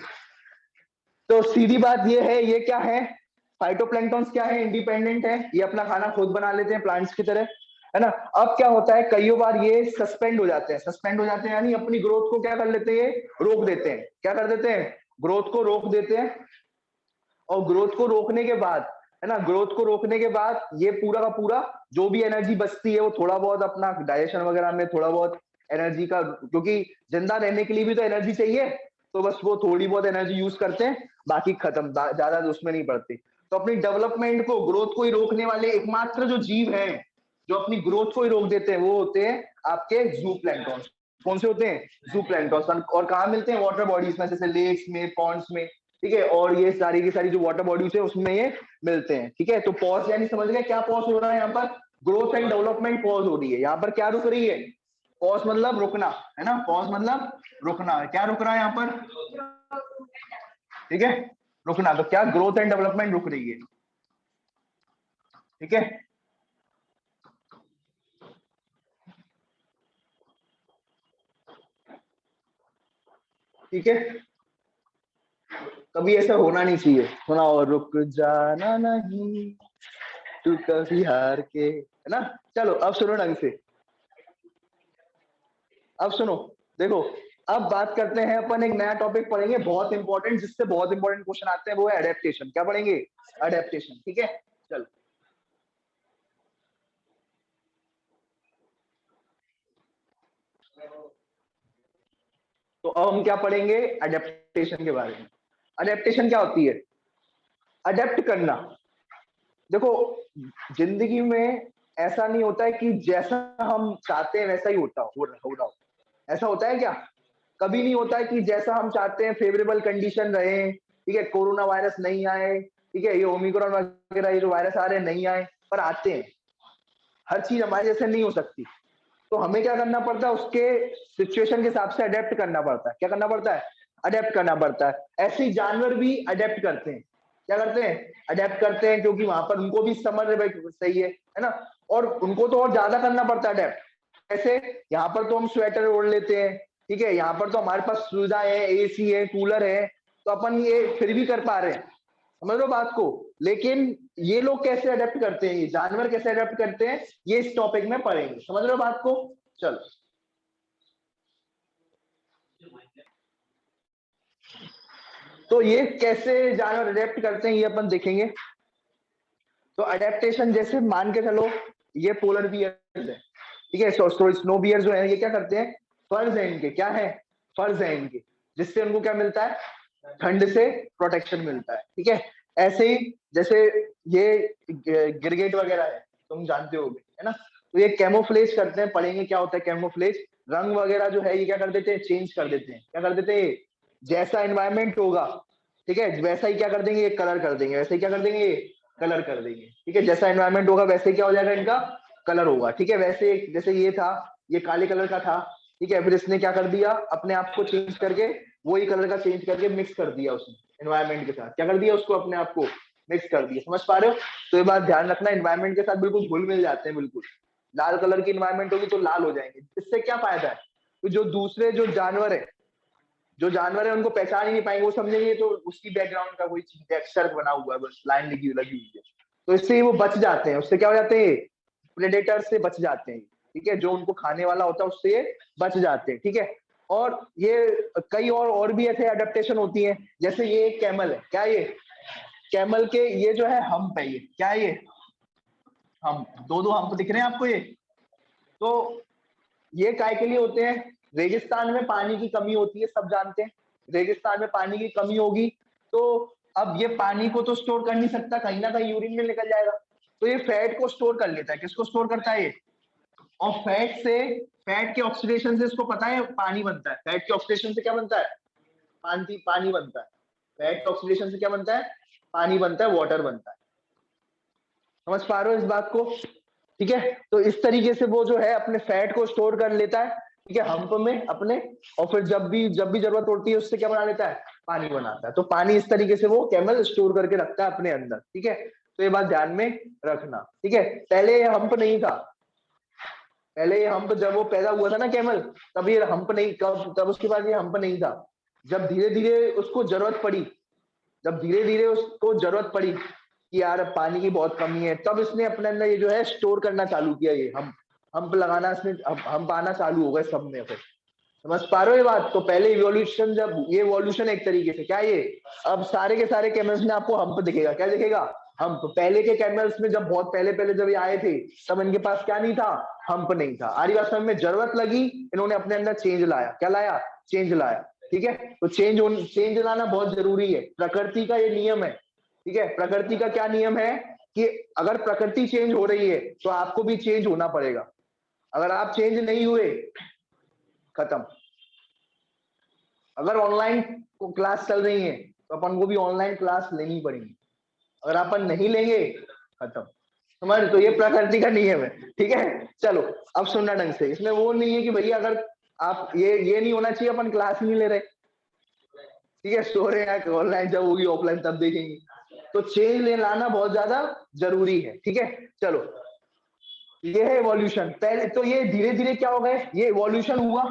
तो सीधी बात ये है, ये क्या है, फाइटोप्लैंक्टॉन्स क्या है, इंडिपेंडेंट है, ये अपना खाना खुद बना लेते हैं प्लांट्स की तरह, है ना। अब क्या होता है, कई बार ये सस्पेंड हो जाते हैं। सस्पेंड हो जाते हैं यानी अपनी ग्रोथ को क्या कर लेते हैं, ये रोक देते हैं। क्या कर देते हैं, ग्रोथ को रोक देते हैं। और ग्रोथ को रोकने के बाद, है ना, ग्रोथ को रोकने के बाद ये पूरा का पूरा जो भी एनर्जी बचती है वो थोड़ा बहुत अपना डाइजेशन वगैरह में थोड़ा बहुत एनर्जी का, क्योंकि जिंदा रहने के लिए भी तो एनर्जी चाहिए, तो बस वो थोड़ी बहुत एनर्जी यूज करते हैं, बाकी खत्म, ज्यादा उसमें नहीं पड़ती। तो अपनी डेवलपमेंट को, ग्रोथ को ही रोकने वाले एकमात्र जो जीव है, जो अपनी ग्रोथ को ही रोक देते हैं वो होते हैं आपके जूप्लैंक्टन। कौन से होते हैं? जूप्लैंक्टन। और कहाँ मिलते हैं? वाटर बॉडीज में, जैसे लेक्स में, पॉन्ड्स में, ठीक है, और ये सारी की सारी जो वाटर बॉडीज है उसमें ये मिलते हैं, ठीक है। तो पॉज यानी समझ गए क्या पॉज हो रहा है यहाँ पर? ग्रोथ एंड डेवलपमेंट पॉज हो रही है यहाँ पर। क्या रुक रही है? पॉज मतलब रुकना, है ना, पॉज मतलब रुकना। क्या रुक रहा है यहाँ पर? ठीक है, रुकना। तो क्या? ग्रोथ एंड डेवलपमेंट रुक रही है, ठीक है। ठीक है, कभी ऐसा होना नहीं चाहिए। सुना, और रुक जाना नहीं तू कभी हार के, है ना। चलो अब सुनो ढंग से, अब सुनो, देखो। अब बात करते हैं, अपन एक नया टॉपिक पढ़ेंगे बहुत इंपॉर्टेंट, जिससे बहुत इंपॉर्टेंट क्वेश्चन आते हैं, वो है एडेप्टेशन। क्या पढ़ेंगे? एडेप्टेशन, ठीक है। चलो, तो अब हम क्या पढ़ेंगे? एडेप्टेशन के बारे में। अडेप्टेशन क्या होती है? अडेप्ट करना। देखो, जिंदगी में ऐसा नहीं होता है कि जैसा हम चाहते हैं वैसा ही हो रहा हो। ऐसा होता है क्या? कभी नहीं होता है कि जैसा हम चाहते हैं फेवरेबल कंडीशन रहे, ठीक है, कोरोना वायरस नहीं आए, ठीक है, ये ओमिक्रॉन वगैरह ये जो वायरस आ रहे हैं नहीं आए, पर आते हैं। हर चीज हमारे जैसे नहीं हो सकती। तो हमें क्या करना पड़ता है? उसके सिचुएशन के हिसाब से अडेप्ट करना पड़ता है। क्या करना पड़ता है? अडेप्ट करना पड़ता है। ऐसे ही जानवर भी अडेप्ट करते हैं। क्या करते हैं? अडेप्ट करते हैं, क्योंकि वहां पर उनको भी समझ रहे भाई सही है ना। और उनको तो और ज्यादा करना पड़ता है अडेप्ट। कैसे? यहाँ पर तो हम स्वेटर ओढ़ लेते हैं, ठीक है, यहाँ पर तो हमारे पास सुविधा है, एसी है, कूलर है, तो अपन ये फिर भी कर पा रहे हैं। समझ लो बात को। लेकिन ये लोग कैसे अडेप्ट करते हैं, ये जानवर कैसे अडेप्ट करते हैं, ये इस टॉपिक में पढ़ेंगे। समझ लो बात को। चलो, तो ये कैसे जानवर अडेप्ट करते हैं ये अपन देखेंगे। तो अडेप्टेशन जैसे मान के चलो, ये पोलर बियर्स है, ठीक है। स्नो बियर जो है ये क्या करते हैं? फर्ज है इनके, क्या है? फर्ज है इनके, जिससे उनको क्या मिलता है? ठंड से प्रोटेक्शन मिलता है, ठीक है। ऐसे ही जैसे ये गिरगिट वगैरह है, तुम जानते होगे, है ना। तो ये कैमोफ्लेज करते हैं, पढ़ेंगे क्या होता है कैमोफ्लेज। रंग वगैरह जो है ये क्या कर देते हैं? चेंज कर देते हैं। क्या कर देते हैं? जैसा एनवायरमेंट होगा, ठीक है, वैसा ही क्या कर देंगे? ये कलर कर देंगे। वैसे ही क्या कर देंगे? ये कलर कर देंगे, ठीक है। जैसा एनवायरमेंट होगा वैसे ही क्या हो जाएगा? इनका कलर होगा, ठीक है। वैसे जैसे ये था, ये काले कलर का था, ठीक है, फिर इसने क्या कर दिया? अपने आप को चेंज करके वही कलर का चेंज करके मिक्स कर दिया उसने एनवायरमेंट के साथ। क्या कर दिया? उसको अपने आप को मिक्स कर दिया। समझ पा रहे हो? तो ये बात ध्यान रखना, एनवायरमेंट के साथ बिल्कुल घुल मिल जाते हैं, बिल्कुल। लाल कलर की एनवायरमेंट होगी तो लाल हो जाएंगे। इससे क्या फायदा है? तो जो दूसरे जो जानवर है, जो जानवर है उनको पहचान ही नहीं पाएंगे। वो समझेंगे तो उसकी बैकग्राउंड का कोई चीज टेक्सचर बना हुआ है, बस लाइन लगी हुई है। तो इससे वो बच जाते हैं। उससे क्या हो जाते हैं? प्रेडेटर से बच जाते हैं, ठीक है। जो उनको खाने वाला होता है उससे ये बच जाते हैं, ठीक है। और ये कई और भी ऐसे अडेप्टेशन होती है। जैसे ये एक कैमल है, क्या ये? कैमल के ये जो है हम्प है, ये क्या है? ये हम दो दो हम्प दिख रहे हैं आपको ये। तो ये काय के लिए होते हैं? रेगिस्तान में पानी की कमी होती है, सब जानते हैं। रेगिस्तान में पानी की कमी होगी, तो अब ये पानी को तो स्टोर कर नहीं सकता, कहीं ना कहीं यूरिन में निकल जाएगा। तो ये फैट को स्टोर कर लेता है। किसको स्टोर करता है ये? और फैट के ऑक्सीडेशन से इसको पता है पानी बनता है। फैट के ऑक्सीडेशन से क्या बनता है? पानी पानी बनता है। फैट के ऑक्सीडेशन से क्या बनता है? पानी बनता है, वाटर बनता है। समझ पा रहे हो इस बात को? ठीक है। तो इस तरीके से वो जो है अपने फैट को स्टोर कर लेता है, ठीक है, हम्प में अपने। और फिर जब भी जरूरत होती है उससे क्या बना लेता है? पानी बनाता है। तो पानी इस तरीके से वो कैमल स्टोर करके रखता है अपने अंदर, ठीक है। तो ये बात ध्यान में रखना, ठीक है। पहले ये हम्प नहीं था। पहले ये हम्प जब वो पैदा हुआ था ना कैमल, तब ये हम्प नहीं, कब तब उसके बाद ये हम्प नहीं था। जब धीरे धीरे उसको जरूरत पड़ी, जब धीरे धीरे उसको जरूरत पड़ी कि यार अब पानी की बहुत कमी है, तब इसने अपने अंदर ये जो है स्टोर करना चालू किया। ये हम लगाना, इसमें हम पाना चालू हो गए सब में फिर। समझ पा रहे हो ये बात? तो पहले इवोल्यूशन, जब ये इवोल्यूशन एक तरीके से क्या ये, अब सारे के सारे कैमल्स में आपको हम्प दिखेगा। क्या दिखेगा? हम्प। पहले के कैमल्स में जब बहुत पहले पहले जब ये आए थे, तब इनके पास क्या नहीं था? हम्प नहीं था। आरी बात समझ में? जरूरत लगी, इन्होंने अपने अंदर चेंज लाया। क्या लाया? चेंज लाया, ठीक है। तो चेंज लाना बहुत जरूरी है, प्रकृति का ये नियम है, ठीक है। प्रकृति का क्या नियम है? कि अगर प्रकृति चेंज हो रही है तो आपको भी चेंज होना पड़ेगा। अगर आप चेंज नहीं हुए, खत्म। अगर ऑनलाइन क्लास चल रही है तो अपन को भी ऑनलाइन क्लास लेनी पड़ेगी। अगर अपन नहीं लेंगे, खत्म। समझ? तो ये प्रकृति का नियम है, ठीक है। चलो अब सुनना ढंग से, इसमें वो नहीं है कि भैया अगर आप ये नहीं होना चाहिए अपन क्लास नहीं ले रहे, ठीक है, सो रहे हैं, ऑनलाइन जब होगी ऑफलाइन तब देखेंगे। तो चेंज ले लाना बहुत ज्यादा जरूरी है, ठीक है। चलो ये है इवोल्यूशन। पहले तो ये धीरे धीरे क्या हो गए, ये इवोल्यूशन हुआ,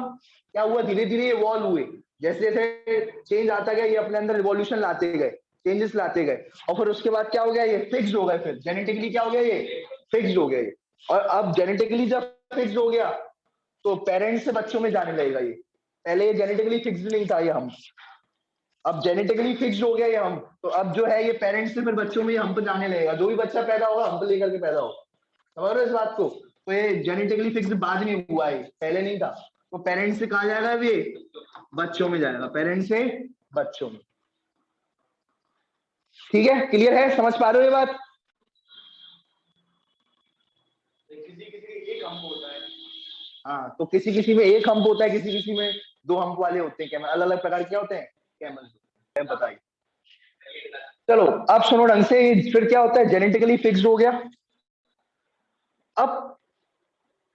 क्या हुआ, धीरे धीरे इवॉल्व हुए। जैसे जैसे चेंज आता गया ये अपने अंदर इवोल्यूशन लाते गए, चेंजेस लाते गए, और फिर उसके बाद क्या हो गया, ये फिक्स्ड हो गए। फिर जेनेटिकली क्या हो गया, ये फिक्स्ड हो गया ये। और अब जेनेटिकली जब फिक्स्ड हो गया तो पेरेंट्स से बच्चों में जाने लगेगा ये। पहले ये जेनेटिकली फिक्स्ड नहीं था ये हम, अब जेनेटिकली फिक्स्ड हो गया ये हम, तो अब जो है ये पेरेंट्स से फिर बच्चों में हम पे जाने लगेगा। जो भी बच्चा पैदा होगा हम पे लेकर के पैदा होगा। समझ रहे हो इस बात को? तो ये जेनेटिकली फिक्स्ड बाद में हुआ है, पहले नहीं था। तो पेरेंट्स से कहा जाएगा, ये बच्चों में जाएगा, पेरेंट्स से बच्चों में। ठीक है, क्लियर है, समझ पा रहे हो ये बात? किसी किसी एक हमप होता है, हाँ, तो किसी किसी में एक हमप होता है, किसी किसी में दो हमप वाले होते हैं। कैमल अलग अलग प्रकार क्या होते हैं, कैमल। बताइए। चलो अब सुनो ढंग से, फिर क्या होता है, जेनेटिकली फिक्स्ड हो गया। अब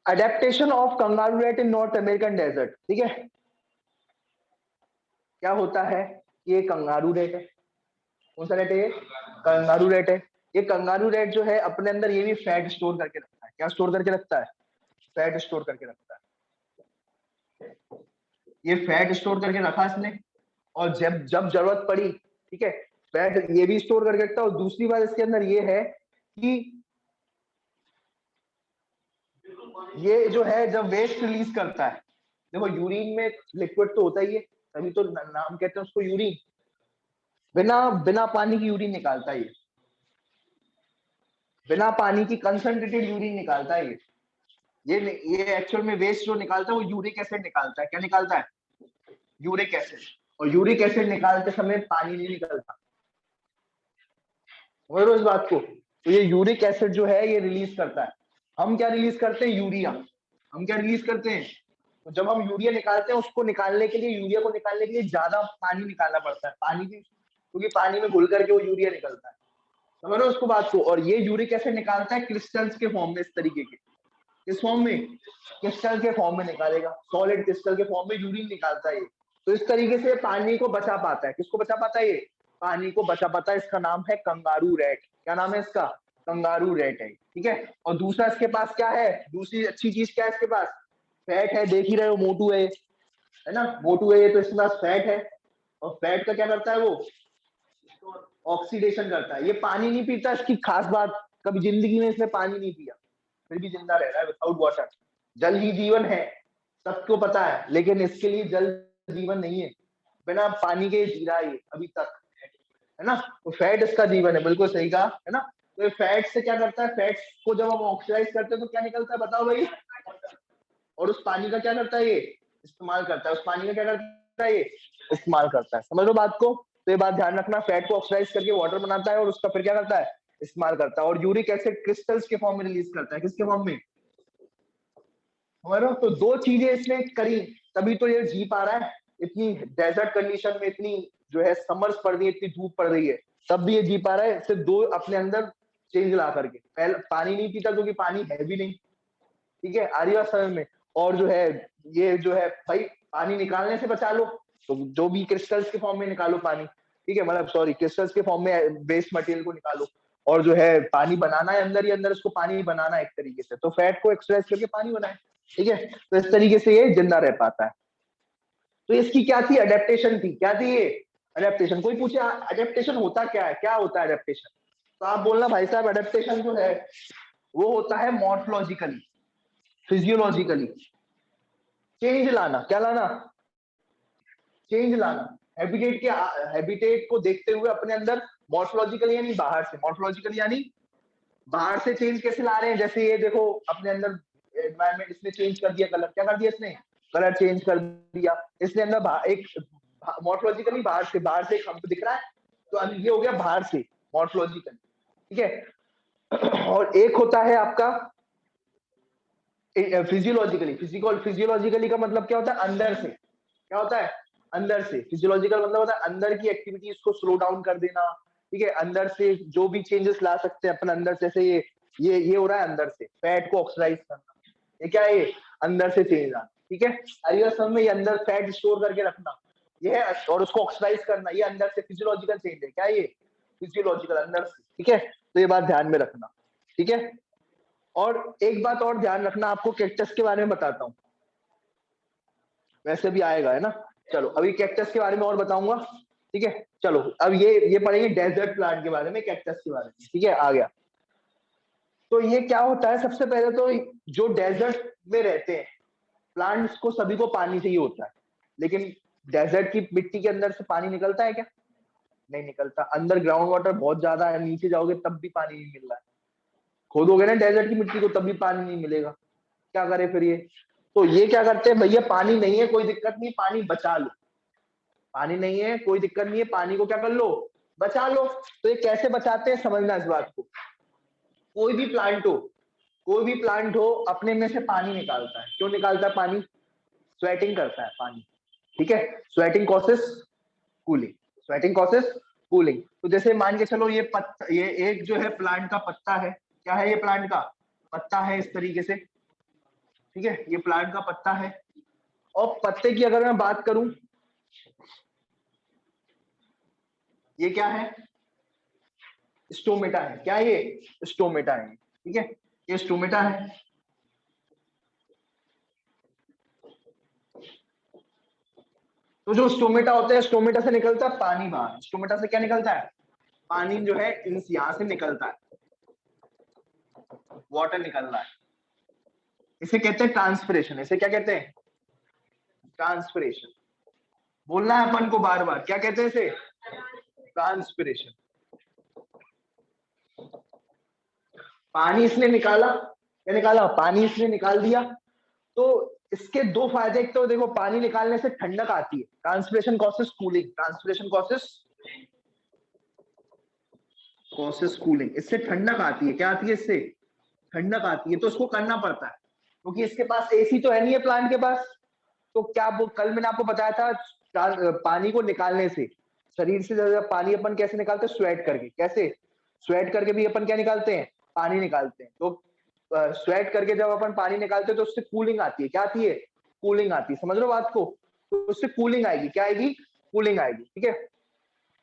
adaptation of kangaroo rat in north American desert, ठीक है। क्या होता है, ये कंगारू रैट है। कौन सा रैट है ये, कंगारू रैट है। ये कंगारू रैट जो है अपने अंदर ये भी फैट स्टोर करके रखता है। क्या स्टोर करके रखता है, फैट स्टोर करके रखता है। ये फैट स्टोर करके रखा इसने, और जब जब जरूरत पड़ी, ठीक है, फैट ये भी स्टोर करके रखता है। और दूसरी बात इसके अंदर ये है कि ये जो है जब वेस्ट रिलीज करता है, देखो यूरिन में लिक्विड तो होता ही है, तभी तो नाम कहते हैं उसको यूरिन। बिना बिना पानी की यूरिन निकालता है ये, बिना पानी की कंसंट्रेटेड यूरिन निकालता है ये एक्चुअल में वेस्ट जो निकालता है वो यूरिक एसिड निकालता है। क्या निकालता है, यूरिक एसिड। और यूरिक एसिड निकालते समय पानी नहीं निकलता। समझ रहे हो इस बात को? तो ये यूरिक एसिड जो है ये रिलीज करता है। हम क्या रिलीज करते हैं, यूरिया। हम क्या रिलीज करते हैं, तो जब हम यूरिया निकालते हैं, उसको निकालने के लिए, यूरिया को निकालने के लिए ज्यादा पानी निकालना पड़ता है, पानी की, क्योंकि पानी में घुल करके वो यूरिया निकलता है। समझ रहे हो उसको बात को? और ये यूरिक एसिड निकालता है क्रिस्टल्स के फॉर्म में, इस तरीके के। किस फॉर्म में, क्रिस्टल के फॉर्म में निकालेगा, सॉलिड क्रिस्टल के फॉर्म में यूरिन निकालता है ये। तो इस तरीके से पानी को बचा पाता है। किसको बचा पाता है ये, पानी को बचा पाता है। इसका नाम है कंगारू रैट। क्या नाम है इसका, कंगारू रैट है, ठीक है। और दूसरा इसके पास क्या है, दूसरी अच्छी चीज क्या है इसके पास, फैट है। देख ही रहे हो, मोटू है ना, मोटू है ये, तो इसके पास फैट है। और फैट का क्या करता है वो, ऑक्सीडेशन करता है। ये पानी नहीं पीता, इसकी खास बात, कभी जिंदगी में इसने पानी नहीं पिया, फिर भी जिंदा रह रहा है विदाउट वाटर। जल ही जीवन है, सबको पता है, लेकिन इसके लिए जल जीवन नहीं है, बिना पानी के जी रहा है अभी तक, है ना। तो फैट इसका जीवन है, बिल्कुल सही कहा, है ना। तो ये फैट से क्या करता है, फैट को जब हम ऑक्सीडाइज करते हैं तो क्या निकलता है, बताओ भाई। और उस पानी का क्या करता है ये, इस्तेमाल करता है। उस पानी का क्या करता है ये, इस्तेमाल करता है। समझ लो बात को? तो ये बात ध्यान रखना, फैट को ऑक्सीडाइज करके वाटर बनाता है और उसका फिर क्या करता है, इस्तेमाल करता है। और यूरिक एसिड क्रिस्टल्स के फॉर्म में रिलीज करता है। किसके फॉर्म में, समझ रहे हो? तो दो चीजें इसने करी, तभी तो ये जी पा रहा है। इतनी डेजर्ट कंडीशन में, इतनी जो है समर्स पड़ रही है, इतनी धूप पड़ रही है, तब भी ये जी पा रहा है, सिर्फ दो अपने अंदर चेंज ला करके। पहले पानी नहीं पीता क्योंकि पानी है भी नहीं, ठीक है, आ रही बात समझ में। और जो है ये जो है भाई, पानी निकालने से बचा लो, तो जो भी क्रिस्टल्स के फॉर्म में निकालो पानी, ठीक है, मतलब सॉरी, क्रिस्टल्स के फॉर्म में वेस्ट मटेरियल को निकालो। और जो है पानी बनाना है अंदर ही अंदर, इसको पानी बनाना है एक तरीके से, तो फैट को एक्सट्रैक्ट करके पानी बनाए, ठीक है। तो इस तरीके से ये जिंदा रह पाता है। तो इसकी क्या थी, अडेप्टेशन थी। क्या थी ये, अडेप्टेशन। कोई पूछे अडेप्टेशन होता क्या है, क्या होता है अडेप्टेशन, तो आप बोलना भाई साहब, अडेप्टेशन जो है वो होता है मॉर्फोलॉजिकली, फिजियोलॉजिकली चेंज लाना। क्या लाना, चेंज लाना। हैबिटेट के, हैबिटेट को देखते हुए अपने अंदर, मॉर्फोलॉजिकली यानी बाहर से, मॉर्फोलॉजिकली यानी बाहर से चेंज कैसे ला रहे हैं। जैसे ये देखो अपने अंदर एनवायरनमेंट इसने चेंज कर दिया, कलर क्या कर दिया इसने, कलर चेंज कर दिया इसने अंदर। एक मॉर्फोलॉजिकली बाहर से एक हमको दिख रहा है, तो ये हो गया बाहर से मॉर्फोलॉजिकली, ठीक है। और एक होता है आपका फिजियोलॉजिकली। फिजियोलॉजिकली का मतलब क्या होता है? अंदर से। क्या होता है? अंदर से। फिजियोलॉजिकल मतलब होता है अंदर की एक्टिविटीज को स्लो डाउन कर देना। ठीक है, अंदर से जो भी चेंजेस ला सकते हैं अपन अंदर से, जैसे ये हो रहा है अंदर से, फैट को ऑक्सीडाइज करना, ये क्या है? ये अंदर से चेंज आना। ठीक है, अरियर सब में ये अंदर फैट स्टोर करके रखना, ये है, और उसको ऑक्सीडाइज करना, ये अंदर से फिजियोलॉजिकल चेंज है। क्या है ये? फिजियोलॉजिकल, अंदर से। ठीक है, तो ये बात ध्यान में रखना। ठीक है, और एक बात और ध्यान रखना, आपको कैक्टस के बारे में बताता हूँ, वैसे भी आएगा, है ना। चलो अभी कैक्टस के बारे में और बताऊंगा। ठीक है, चलो अब ये पढ़ेंगे डेजर्ट प्लांट के बारे में, कैक्टस के बारे में। ठीक है, आ गया। तो ये क्या होता है? सबसे पहले तो जो डेजर्ट में रहते हैं प्लांट्स को, सभी को पानी चाहिए होता है, लेकिन डेजर्ट की मिट्टी के अंदर से पानी निकलता है क्या? नहीं निकलता। अंदर ग्राउंड वाटर बहुत ज्यादा है, नीचे जाओगे तब भी पानी नहीं मिल रहा है। खोदोगे ना डेजर्ट की मिट्टी को तब भी पानी नहीं मिलेगा। क्या करे फिर ये? तो ये क्या करते हैं, भैया पानी नहीं है कोई दिक्कत नहीं, पानी बचा लो। पानी नहीं है कोई दिक्कत नहीं है, पानी को क्या कर लो? बचा लो। तो ये कैसे बचाते हैं, समझना इस बात को। कोई भी प्लांट हो, कोई भी प्लांट हो, अपने में से पानी निकालता है। क्यों निकालता है पानी? स्वेटिंग करता है पानी। ठीक है, sweating causes cooling. Sweating causes cooling. तो जैसे मान के चलो ये एक जो है प्लांट का पत्ता है। क्या है? ये प्लांट का पत्ता है, इस तरीके से। ठीक है, ये प्लांट का पत्ता है। और पत्ते की अगर मैं बात करूं, ये क्या है? स्टोमेटा है। क्या है ये? स्टोमेटा है। ठीक है, ये स्टोमेटा है। तो जो स्टोमेटा होता है, स्टोमेटा से निकलता है पानी बाहर। स्टोमेटा से क्या निकलता है? पानी जो है यहां से निकलता है, वाटर निकल रहा है। इसे कहते हैं ट्रांसपिरेशन। इसे क्या कहते हैं? ट्रांसपिरेशन। बोलना है अपन को बार बार, क्या कहते हैं इसे? ट्रांसपिरेशन। पानी इसने निकाला, क्या निकाला? पानी इसने निकाल दिया। तो इसके दो फायदे, एक तो देखो पानी निकालने से ठंडक आती है, transpiration causes cooling. Transpiration causes cooling. इससे ठंडक आती है। क्या आती है? इससे ठंडक आती है। तो इसको करना पड़ता है, क्योंकि इसके पास एसी तो है नहीं है प्लांट के पास। तो क्या वो कल मैंने आपको बताया था, पानी को निकालने से, शरीर से ज्यादा पानी अपन कैसे निकालते हैं? स्वेट करके। कैसे? स्वेट करके भी अपन क्या निकालते हैं? पानी निकालते हैं। तो स्वेट करके जब अपन पानी निकालते हैं तो उससे कूलिंग आती है। क्या आती है? कूलिंग आती है। समझ लो बात को। तो उससे कूलिंग आएगी। क्या आएगी? कूलिंग आएगी। ठीक है,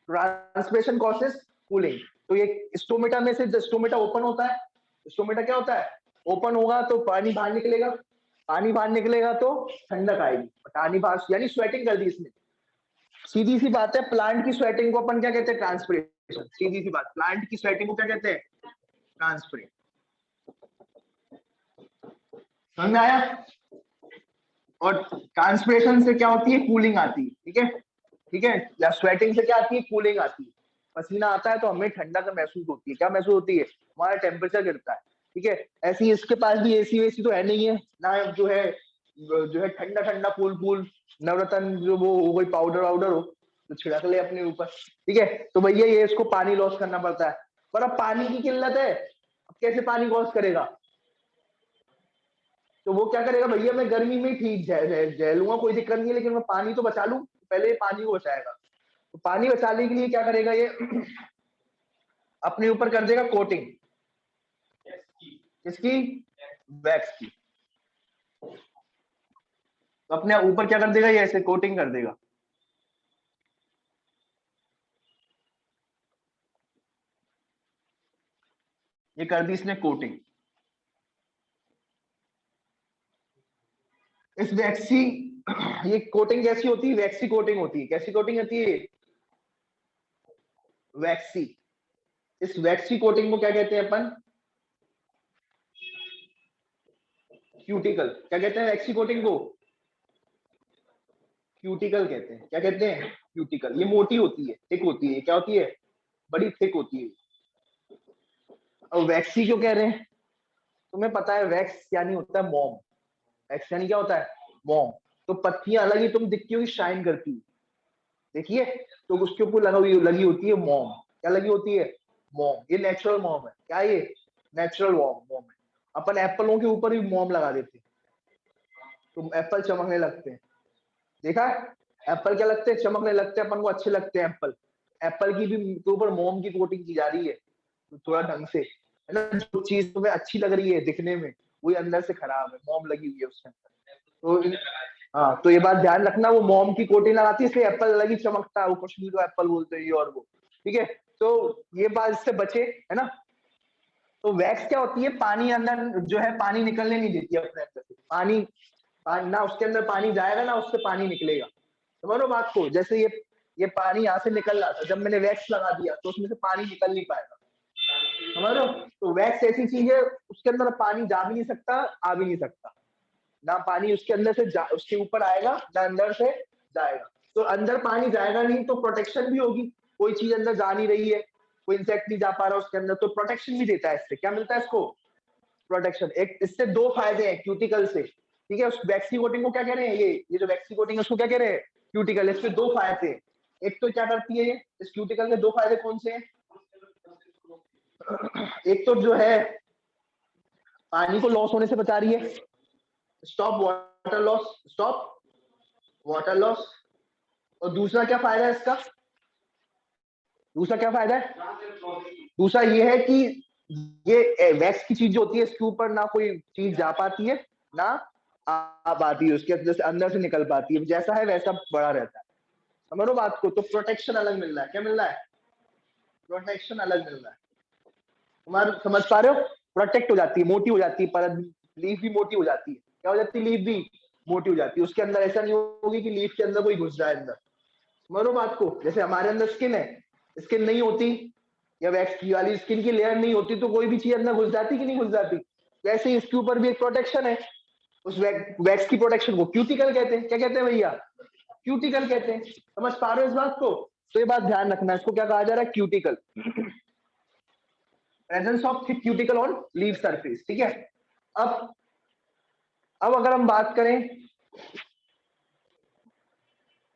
ट्रांसपिरेशन कॉसेस कूलिंग। तो ये स्टोमेटा में से, स्टोमेटा ओपन होता है, स्टोमेटा क्या होता है? ओपन होगा तो पानी बाहर निकलेगा, पानी बाहर निकलेगा तो ठंडक आएगी। पानी बाहर यानी स्वेटिंग कर दी इसने। सीधी सी बात है, प्लांट की स्वेटिंग को अपन क्या कहते हैं? ट्रांसपिरेशन। सीधी सी बात, प्लांट की स्वेटिंग को क्या कहते हैं? ट्रांसपिरेशन। समझ में आया? और ट्रांसपिरेशन से क्या होती है? कूलिंग आती है। ठीक है, ठीक है, या स्वेटिंग से क्या आती है? कूलिंग आती है। पसीना आता है तो हमें ठंडक महसूस होती है। क्या महसूस होती है? हमारा टेम्परेचर गिरता है। ठीक है, ऐसे ही इसके पास भी एसी वेसी तो है नहीं है ना, जो है ठंडा ठंडा कूल कूल नवरत्न जो वो हो गई पाउडर वाउडर हो तो छिड़क ले अपने ऊपर। ठीक है, तो भैया ये इसको पानी लॉस करना पड़ता है। पर अब पानी की किल्लत है, अब कैसे पानी लॉस करेगा? तो वो क्या करेगा? भैया मैं गर्मी में ठीक झेलूंगा, कोई दिक्कत नहीं है, लेकिन मैं पानी तो बचा लूं। पहले पानी को बचाएगा। तो पानी बचाने के लिए क्या करेगा ये? अपने ऊपर कर देगा कोटिंग। किसकी? वैक्स की। तो अपने ऊपर क्या कर देगा? ये ऐसे कोटिंग कर देगा। ये कर दी इसने कोटिंग। इस वैक्सी ये कोटिंग कैसी होती है? वैक्सी कोटिंग होती है। कैसी कोटिंग होती है? वैक्सी। इस वैक्सी कोटिंग को क्या कहते हैं अपन? क्यूटिकल। क्या कहते हैं वैक्सी कोटिंग को? क्यूटिकल कहते हैं। क्या कहते हैं? क्यूटिकल। ये मोटी होती है, थिक होती है। क्या होती है? बड़ी थिक होती है। और वैक्सी क्यों कह रहे हैं? तुम्हें पता है वैक्स यानी होता है मोम। वैक्स यानी क्या होता है? मोम। तो पत्तियां अलग ही तुम दिखती होगी, शाइन करती है, देखिए। तो उसके ऊपर लगी होती है मोम। क्या लगी होती है? मोम। ये नेचुरल मोम है। क्या ये? नेचुरल वॉर्म है। अपन एप्पलों के ऊपर भी मोम लगा देते हैं तो एप्पल चमकने लगते हैं। देखा है एप्पल क्या लगते हैं, चमकने लगते हैं, अपन को अच्छे लगते हैं एप्पल। एप्पल की भी के ऊपर मोम की कोटिंग की जा रही है तो थोड़ा ढंग से, है ना। जो चीज तुम्हें अच्छी लग रही है दिखने में वही अंदर से खराब है, मोम लगी हुई है उसके अंदर। तो हाँ, तो ये बात ध्यान रखना, वो मोम की कोटिंग लगाती है इसलिए एप्पल अलग ही चमकता है, वो कश्मीर को एप्पल बोलते हैं ये और वो, ठीक है। तो ये बात इससे बचे, है ना। तो वैक्स क्या होती है, पानी अंदर जो है पानी निकलने नहीं देती अपने अंदर से। पानी ना उसके अंदर पानी जाएगा ना उससे पानी निकलेगा, समझो बात को। जैसे ये पानी यहाँ से निकल रहा था, जब मैंने वैक्स लगा दिया तो उसमें से पानी निकल नहीं पाएगा, समझ रहे हो। तो वैक्स ऐसी चीज है उसके अंदर पानी जा भी नहीं सकता आ भी नहीं सकता, ना पानी उसके अंदर से उसके ऊपर आएगा ना अंदर से जाएगा। तो अंदर पानी जाएगा नहीं तो प्रोटेक्शन भी होगी, कोई चीज अंदर जा नहीं रही है, कोई इंसेक्ट नहीं जा पा रहा उसके अंदर, तो प्रोटेक्शन भी देता है। इससे क्या मिलता है इसको, प्रोटेक्शन। एक इससे दो फायदे हैं क्यूटिकल से, ठीक है। उस वैक्सी कोटिंग को क्या कह रहे हैं, ये जो वैक्सी कोटिंग है उसको क्या कह रहे हैं, क्यूटिकल। इसके दो फायदे हैं, एक तो क्या करती है ये, इस क्यूटिकल के दो फायदे कौन से हैं। एक तो जो है पानी को लॉस होने से बचा रही है, stop water loss, stop water loss. और दूसरा क्या फायदा है इसका, दूसरा क्या फायदा है, दूसरा ये है कि ये वैक्स की चीज जो होती है इसके ऊपर ना कोई चीज जा पाती है ना आ पाती है, उसके अंदर से निकल पाती है, जैसा है वैसा बड़ा रहता है, समझो बात को। तो प्रोटेक्शन अलग मिल रहा है, क्या मिल रहा है, प्रोटेक्शन अलग मिल रहा है। तुम्हारे समझ पा रहे हो, प्रोटेक्ट हो जाती है, मोटी हो जाती है परत, लीफ भी मोटी हो जाती है। क्या हो जाती है, लीफ भी मोटी हो जाती है। उसके अंदर ऐसा नहीं होगी कि लीफ के अंदर कोई घुस जाए अंदर, समझो बात को। जैसे हमारे अंदर स्किन है, स्किन नहीं होती या वैक्स वाली स्किन की लेयर नहीं होती तो कोई भी चीज अंदर घुस जाती कि नहीं घुस जाती, वैसे ही इसके ऊपर भी एक प्रोटेक्शन है। उस वैक्स की प्रोटेक्शन को क्यूटिकल कहते हैं। क्या कहते हैं भैया, क्यूटिकल कहते हैं। समझ पा रहे हो इस बात को, तो ये बात ध्यान रखना, इसको क्या कहा जा रहा है, cuticle, presence of thick cuticle on leaf surface, ठीक है। अब अगर हम बात करें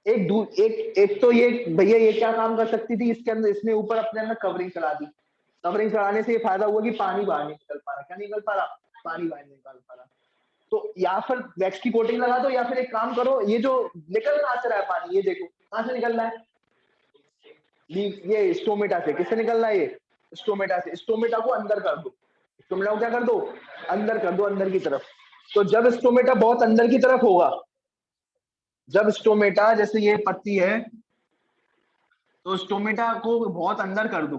एक तो ये भैया ये क्या काम कर सकती थी, इसके अंदर इसने ऊपर अपने अंदर कवरिंग चढ़ा दी। कवरिंग चढ़ाने से ये फायदा हुआ कि पानी बाहर नहीं निकल पा रहा, क्या नहीं निकल पा रहा, पानी बाहर नहीं निकल पा रहा। तो या फिर वैक्स की कोटिंग लगा दो या फिर एक काम करो, ये जो निकल कहां से रहा है पानी, ये देखो कहां से निकल रहा है, ये स्टोमेटा से। किससे निकल रहा है, ये स्टोमेटा से। स्टोमेटा को अंदर कर दो, स्टोमेटा को क्या कर दो, अंदर कर दो, अंदर की तरफ। तो जब स्टोमेटा बहुत अंदर की तरफ होगा, जब स्टोमेटा जैसे ये पत्ती है तो स्टोमेटा को बहुत अंदर कर दो,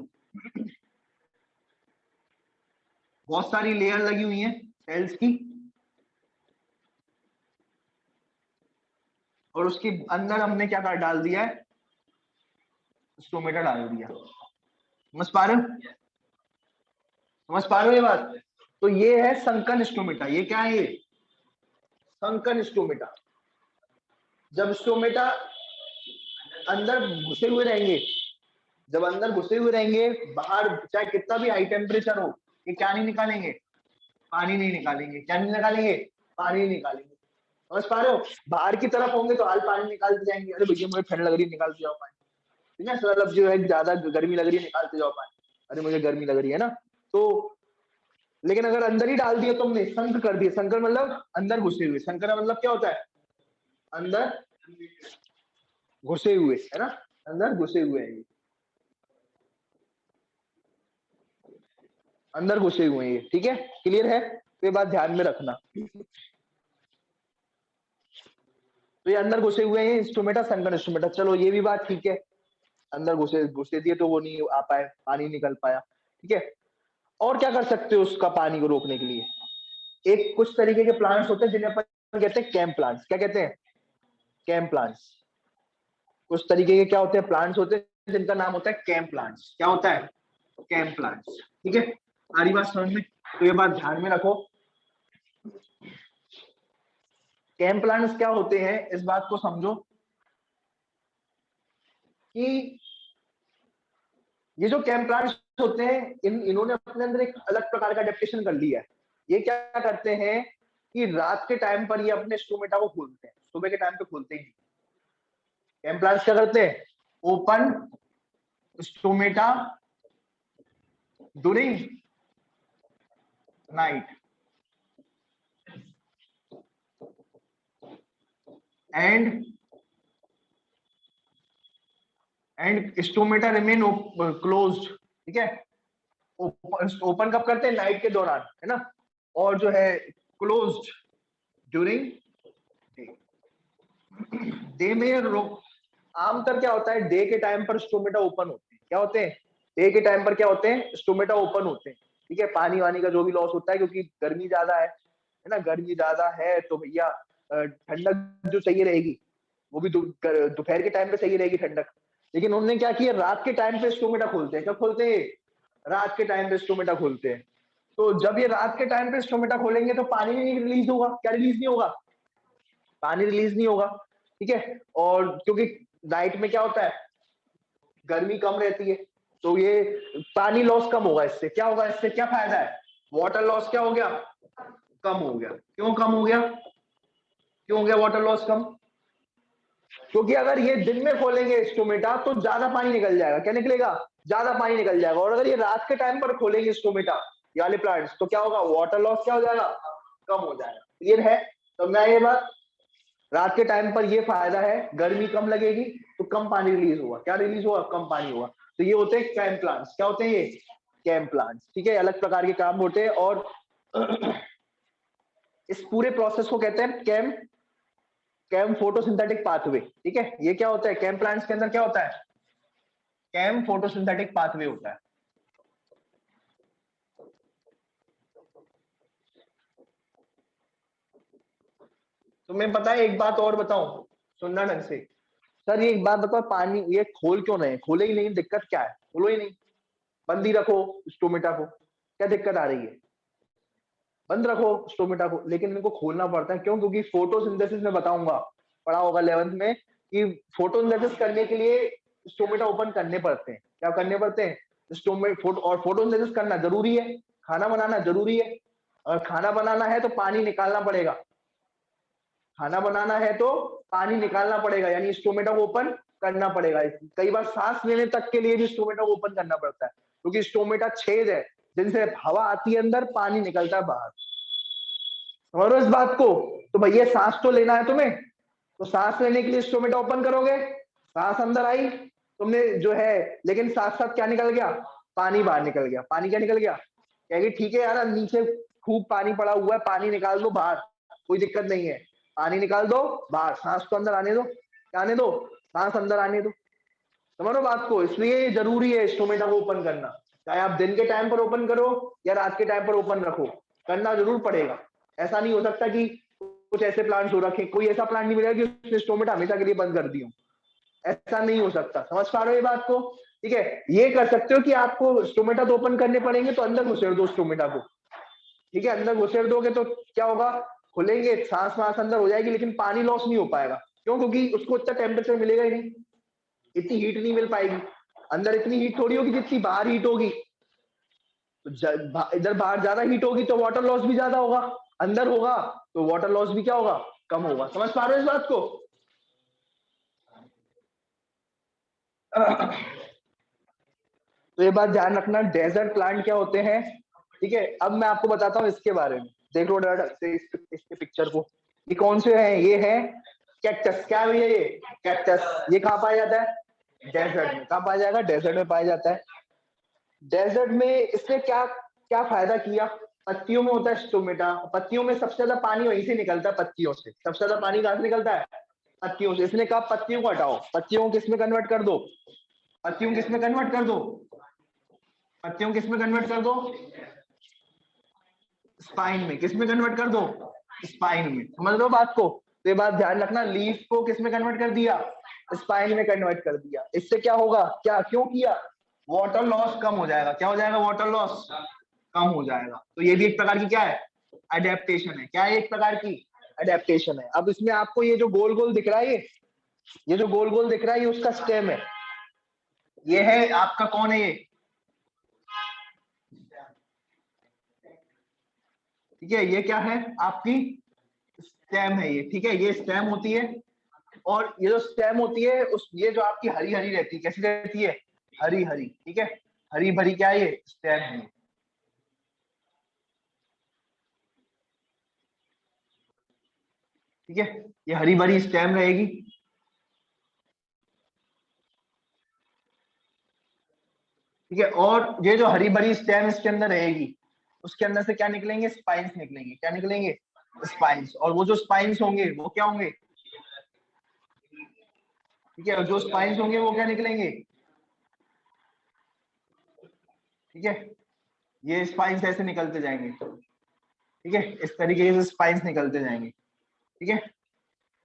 बहुत सारी लेयर लगी हुई है सेल्स की, और उसके अंदर हमने क्या कर डाल दिया है, स्टोमेटा डाल दिया। समझ पा रहे हो, समझ पा रहे हो ये बात। तो ये है संकन स्टोमेटा। ये क्या है, ये संकन स्टोमेटा। जब स्टोमेटा अंदर घुसे हुए रहेंगे, जब अंदर घुसे हुए रहेंगे, बाहर चाहे कितना भी हाई टेम्परेचर हो, ये क्या नहीं निकालेंगे, पानी नहीं निकालेंगे। क्या नहीं निकालेंगे, पानी नहीं निकालेंगे। समझ पा रहे हो, बाहर की तरफ होंगे तो हाल पानी निकालते जाएंगे, अरे भैया मुझे ठंड लग रही है निकालते जाओ पानी, ठीक है। मतलब जो है ज्यादा गर्मी लग रही है निकालते जाओ पानी, अरे मुझे गर्मी लग रही है ना। तो लेकिन अगर अंदर ही डाल दिया तुमने, संक कर दिया, संकर मतलब अंदर घुसे हुए, संकर का मतलब क्या होता है, अंदर घुसे हुए, है ना, अंदर घुसे हुए हैं ये, अंदर घुसे हुए हैं ये, ठीक है। क्लियर है, तो ये बात ध्यान में रखना। तो ये अंदर घुसे हुए हैं इंस्ट्रूमेंटा, संकर इंस्ट्रूमेंटा, चलो ये भी बात ठीक है। अंदर घुसे घुसे दिए तो वो नहीं आ पाए, पानी निकल पाया, ठीक है। और क्या कर सकते हो उसका पानी को रोकने के लिए, एक कुछ तरीके के प्लांट्स होते हैं जिन्हें अपन कहते हैं कैंप प्लांट्स। क्या कहते हैं, कैंप प्लांट्स। कुछ तरीके के क्या होते हैं, प्लांट्स होते हैं जिनका नाम होता है कैंप प्लांट्स। क्या होता है, कैंप प्लांट्स, ठीक है। सारी बात समझ में, तो ये बात ध्यान में रखो। कैंप प्लांट्स क्या होते हैं, इस बात को समझो कि ये जो कैंप प्लांट्स होते हैं इन्होंने अपने अंदर एक अलग प्रकार का एडेप्टेशन कर लिया है। ये क्या करते हैं कि रात के टाइम पर ये अपने स्टोमेटा को खोलते हैं, सुबह के टाइम पे खोलते ही नहीं। कैंप प्लांट्स क्या करते हैं, open stomata during night and stomata remain closed, ठीक है। ओपन कब करते हैं? नाइट के दौरान, है ना। और जो है क्लोज्ड ड्यूरिंग डे में। आमतौर क्या होता है, डे के टाइम पर स्टोमेटा ओपन होते हैं। क्या होते हैं? डे के टाइम पर क्या होते हैं? स्टोमेटा ओपन होते हैं, ठीक है। पानी वानी का जो भी लॉस होता है, क्योंकि गर्मी ज्यादा है ना। गर्मी ज्यादा है तो भैया ठंडक जो चाहिए रहेगी वो भी दोपहर के टाइम पे चाहिए रहेगी ठंडक। लेकिन उन्होंने क्या किया, रात के टाइम पे स्टोमेटा खोलते हैं। कब खोलते हैं? रात के टाइम पे स्टोमेटा खोलते हैं। तो जब ये रात के टाइम पे स्टोमेटा खोलेंगे तो पानी नहीं रिलीज होगा। क्या रिलीज नहीं होगा? पानी रिलीज नहीं होगा, ठीक है। और क्योंकि नाइट में क्या होता है, गर्मी कम रहती है, तो ये पानी लॉस कम होगा। इससे क्या होगा? इससे क्या फायदा है? वाटर लॉस क्या हो गया? कम हो गया। क्यों कम हो गया? क्यों हो गया वाटर लॉस कम? क्योंकि अगर ये दिन में खोलेंगे स्टोमेटा तो ज्यादा पानी निकल जाएगा। क्या निकलेगा? ज्यादा पानी निकल जाएगा। और अगर ये रात के टाइम पर खोलेंगे स्टोमेटा ये वाले प्लांट्स तो क्या होगा? वाटर लॉस क्या हो जाएगा? कम हो जाएगा। क्लियर है? तो मैं ये बात, रात के टाइम पर ये फायदा है, गर्मी कम लगेगी तो कम पानी रिलीज होगा। क्या रिलीज होगा? कम पानी होगा। तो ये होते हैं कैम प्लांट्स। क्या होते हैं ये? कैम प्लांट्स, ठीक है। अलग प्रकार के काम होते हैं। और इस पूरे प्रोसेस को कहते हैं कैम कैम फोटोसिंथेटिक पाथवे, ठीक है। ये क्या होता है? कैम प्लांट्स के अंदर क्या होता है? कैम फोटोसिंथेटिक पाथवे होता है। तुम्हें पता है, एक बात और बताऊं, सुनना ढंग से। सर ये एक बात बताओ, पानी ये खोल क्यों रहे हैं? खोले ही नहीं, दिक्कत क्या है? खोलो ही नहीं, बंद ही रखो स्टोमेटा को। क्या दिक्कत आ रही है? बंद रखो स्टोमेटा को। लेकिन इनको खोलना पड़ता है। क्यों? क्योंकि फोटोसिंथेसिस में बताऊंगा, पढ़ा होगा 11th में, कि फोटोसिंथेसिस करने के लिए स्टोमेटा ओपन करने पड़ते हैं। क्या करने पड़ते हैं? और फोटोसिंथेसिस करना जरूरी है, खाना बनाना जरूरी है। और खाना बनाना है तो पानी निकालना पड़ेगा। खाना बनाना है तो पानी निकालना पड़ेगा, यानी स्टोमेटा को ओपन करना पड़ेगा। कई बार सांस लेने तक के लिए भी स्टोमेटा को ओपन करना पड़ता है, क्योंकि स्टोमेटा छेद है जिनसे हवा आती है अंदर, पानी निकलता है बाहर। समझ रहे हो इस बात को? तो भैया सांस तो लेना है तुम्हें, तो सांस लेने के लिए स्टोमेटा ओपन करोगे। सांस अंदर आई तुमने जो है, लेकिन साथ साथ क्या निकल गया? पानी बाहर निकल गया। पानी क्या निकल गया? कहेगी ठीक है यार, नीचे खूब पानी पड़ा हुआ है, पानी निकाल दो बाहर, कोई दिक्कत नहीं है। पानी निकाल दो बाहर, सांस तो अंदर आने दो। क्या आने दो? सांस अंदर आने दो। समझ लो बात को। इसलिए ये जरूरी है स्टोमेटा को ओपन करना। चाहे आप दिन के टाइम पर ओपन करो या रात के टाइम पर ओपन रखो, करना जरूर पड़ेगा। ऐसा नहीं हो सकता कि कुछ ऐसे प्लांट्स हो रखे, कोई ऐसा प्लांट नहीं मिलेगा कि उसने स्टोमेटा हमेशा के लिए बंद कर दिया। ऐसा नहीं हो सकता। समझ पा रहे हो ये बात को? ठीक है। ये कर सकते हो कि आपको स्टोमेटा तो ओपन करने पड़ेंगे, तो अंदर घुसेड़ दो स्टोमेटा को, ठीक है। अंदर घुसेड़ दोगे तो क्या होगा? खुलेंगे, सांस वास अंदर हो जाएगी, लेकिन पानी लॉस नहीं हो पाएगा। क्यों? क्योंकि उसको इतना टेम्परेचर मिलेगा ही नहीं, इतनी हीट नहीं मिल पाएगी। अंदर इतनी हीट थोड़ी होगी जितनी बाहर हीट होगी। तो इधर बाहर ज्यादा हीट होगी तो वाटर लॉस भी ज्यादा होगा। अंदर होगा तो वाटर लॉस भी क्या होगा? कम होगा। समझ पा रहे हो इस बात को? तो ये बात ध्यान रखना, डेजर्ट प्लांट क्या होते हैं, ठीक है। अब मैं आपको बताता हूँ इसके बारे में। देख लो इसके पिक्चर को। ये कौन से हैं? ये है कैक्टस। क्या है ये? कैक्टस। ये कहाँ पाया जाता है? डेजर्ट में। कहाँ पाया जाएगा? डेजर्ट में पाया जाता है। डेजर्ट में इसने क्या क्या फायदा किया? पत्तियों में होता है स्टोमेटा। पत्तियों में सबसे ज्यादा पानी वहीं से निकलता है, पत्तियों से। सबसे ज्यादा पानी कहां से निकलता है? पत्तियों से। इसने कहा पत्तियों को हटाओ, पत्तियों को किसमें कन्वर्ट कर दो? पत्तियों को किसमें कन्वर्ट कर दो? पत्तियों को किसमें कन्वर्ट कर दो? स्पाइन में। किसमें कन्वर्ट कर दो? स्पाइन में। समझ लो बात को? तो ये बात ध्यान रखना, लीफ को किसमें कन्वर्ट कर दिया? स्पाइन में कन्वर्ट कर दिया। इससे क्या होगा? क्या क्यों किया? वाटर लॉस कम हो जाएगा। क्या हो जाएगा? वाटर लॉस कम हो जाएगा। तो ये भी एक प्रकार की क्या है? अडेप्टेशन है। क्या है? एक प्रकार की अडेप्टेशन है। अब इसमें आपको ये जो गोल गोल दिख रहा है, ये जो गोल गोल दिख रहा है, ये उसका स्टेम है। ये है आपका, कौन है ये? ठीक है। ये क्या है? आपकी स्टेम है ये, ठीक है। ये स्टेम होती है। और ये जो स्टेम होती है, उस ये जो आपकी हरी हरी रहती है, कैसी रहती है? हरी हरी, ठीक है। हरी भरी क्या है? ये स्टेम है। ठीक है, ये हरी भरी स्टेम रहेगी। ठीक है, और ये जो हरी भरी स्टेम इसके अंदर रहेगी, उसके अंदर से क्या निकलेंगे, स्पाइंस निकलेंगे। क्या निकलेंगे, स्पाइंस। और वो जो स्पाइंस होंगे वो क्या होंगे, ठीक है, जो स्पाइंस होंगे वो क्या निकलेंगे, ठीक है, ये स्पाइंस ऐसे निकलते जाएंगे। ठीक है, इस तरीके से स्पाइंस निकलते जाएंगे। ठीक है,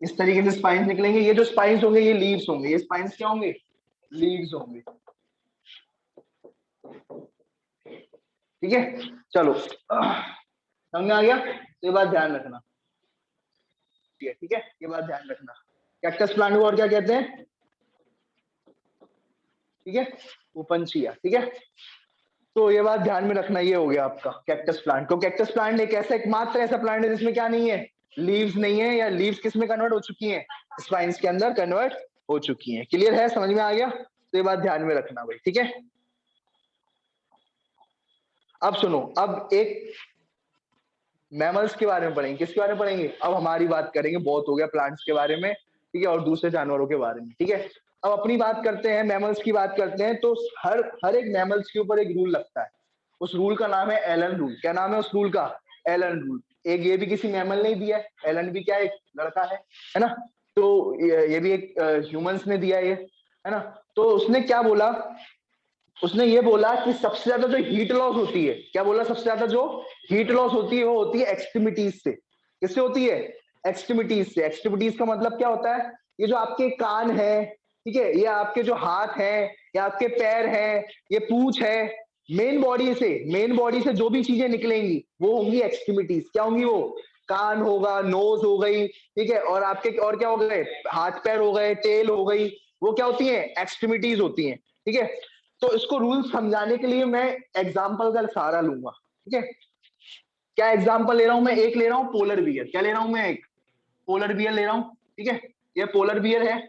इस तरीके से स्पाइंस निकलेंगे। ये जो स्पाइंस होंगे ये लीव्स होंगे। ये स्पाइंस क्या होंगे, लीव्स होंगे। ठीक है, चलो समझ में आ गया। तो ये बात ध्यान रखना, ठीक है, ये बात ध्यान रखना। कैक्टस प्लांट को और क्या कहते हैं, ठीक है, ओपनचिया। ठीक है, तो ये बात ध्यान में रखना। ये हो गया आपका कैक्टस प्लांट। तो कैक्टस प्लांट एक ऐसा एकमात्र ऐसा प्लांट है जिसमें क्या नहीं है, लीव्स नहीं है, या लीव्स किस में कन्वर्ट हो चुकी हैं, स्पाइंस के अंदर कन्वर्ट हो चुकी हैं। क्लियर है, समझ में आ गया। तो ये बात ध्यान में रखना भाई। ठीक है, अब सुनो, अब एक मैमल्स के बारे में पढ़ेंगे। किसके बारे में पढ़ेंगे, अब हमारी बात करेंगे, बहुत हो गया प्लांट्स के बारे में, ठीक है, और दूसरे जानवरों के बारे में। ठीक है, अब अपनी बात करते हैं, मैमल्स की बात करते हैं। तो हर हर एक मैमल्स के ऊपर एक रूल लगता है। उस रूल का नाम है एलन रूल। क्या नाम है उस रूल का, एलन रूल। एक ये भी किसी मैमल ने दिया है, एलन भी क्या एक लड़का है ना। तो ये भी एक ह्यूमंस ने दिया है ना। तो उसने क्या बोला, उसने ये बोला कि सबसे ज्यादा जो हीट लॉस होती है, क्या बोला, सबसे ज्यादा जो हीट लॉस होती है वो होती है एक्सट्रीमिटीज से। किससे होती है, एक्सट्रीमिटीज से। एक्सट्रीमिटीज का मतलब क्या होता है, ये जो आपके कान है, ठीक है, ये आपके जो हाथ है, या आपके पैर है, ये पूंछ है, मेन बॉडी से जो भी चीजें निकलेंगी वो होंगी एक्सट्रीमिटीज। क्या होंगी वो, कान होगा, नोज हो गई, ठीक है, और आपके और क्या हो गए, हाथ पैर हो गए, टेल हो गई, वो क्या होती है, एक्सट्रीमिटीज होती है। ठीक है, तो इसको रूल समझाने के लिए मैं एग्जाम्पल का सहारा लूंगा। ठीक है, क्या एग्जाम्पल ले रहा हूं मैं, एक ले रहा हूं पोलर बियर। क्या ले रहा हूं मैं, एक पोलर बियर ले रहा हूं। ठीक है, ये पोलर बियर है।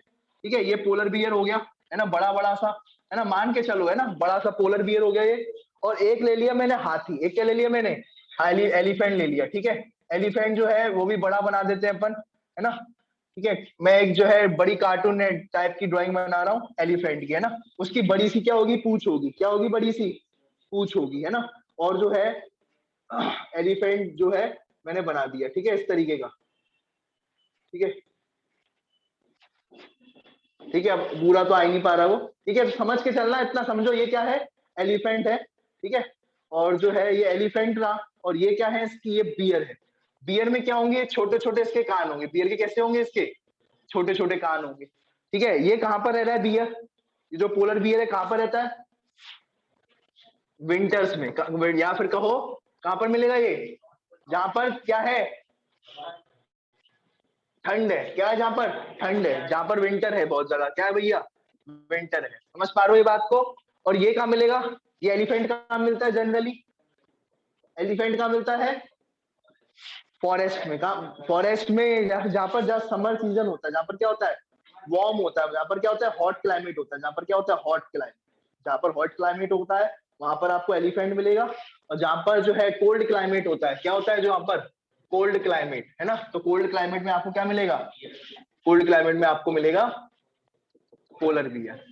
ठीक है, ये पोलर बियर हो गया, है ना, बड़ा बड़ा सा, है ना, मान के चलो, है ना, बड़ा सा पोलर बियर हो गया ये। और एक ले लिया मैंने हाथी, एक क्या ले लिया मैंने, एलिफेंट ले लिया। ठीक है, एलिफेंट जो है वो भी बड़ा बना देते हैं अपन, है ना। ठीक है, मैं एक जो है बड़ी कार्टून टाइप की ड्राइंग बना रहा हूँ एलिफेंट की, है ना। उसकी बड़ी सी क्या होगी, पूंछ होगी। क्या होगी, बड़ी सी पूंछ होगी, है ना। और जो है एलिफेंट जो है मैंने बना दिया, ठीक है, इस तरीके का। ठीक है, ठीक है, अब पूरा तो आ ही नहीं पा रहा वो। ठीक है, समझ के चलना, इतना समझो, ये क्या है, एलिफेंट है। ठीक है, और जो है ये एलिफेंट रहा, और ये क्या है इसकी, ये बियर है। बियर में क्या होंगे, छोटे छोटे इसके कान होंगे। बियर के कैसे होंगे, इसके छोटे छोटे कान होंगे। ठीक है, ये कहां पर रह रहा है बियर, ये जो पोलर बियर है कहां पर रहता है, विंटर्स में, या फिर कहो कहां पर मिलेगा ये, जहां पर क्या है, ठंड है। क्या है, जहां पर ठंड है, जहां पर विंटर है बहुत ज्यादा, क्या है भैया, विंटर है। समझ पा रहे हो ये बात को। और ये कहां मिलेगा, ये एलिफेंट कहां मिलता है जनरली, एलिफेंट कहां मिलता है, फॉरेस्ट में। कहा, फॉरेस्ट में, जहां पर जहाँ समर सीजन होता है, जहां पर क्या होता है, वार्म होता है, जहां पर क्या होता है, हॉट क्लाइमेट होता है, जहां पर क्या होता है, हॉट क्लाइमेट, जहां पर हॉट क्लाइमेट होता है वहां पर आपको एलिफेंट मिलेगा। और जहां पर जो है कोल्ड क्लाइमेट होता है, क्या होता है जो वहां पर, कोल्ड क्लाइमेट, है ना, तो कोल्ड क्लाइमेट में आपको क्या मिलेगा, कोल्ड क्लाइमेट में आपको मिलेगा पोलर बियर।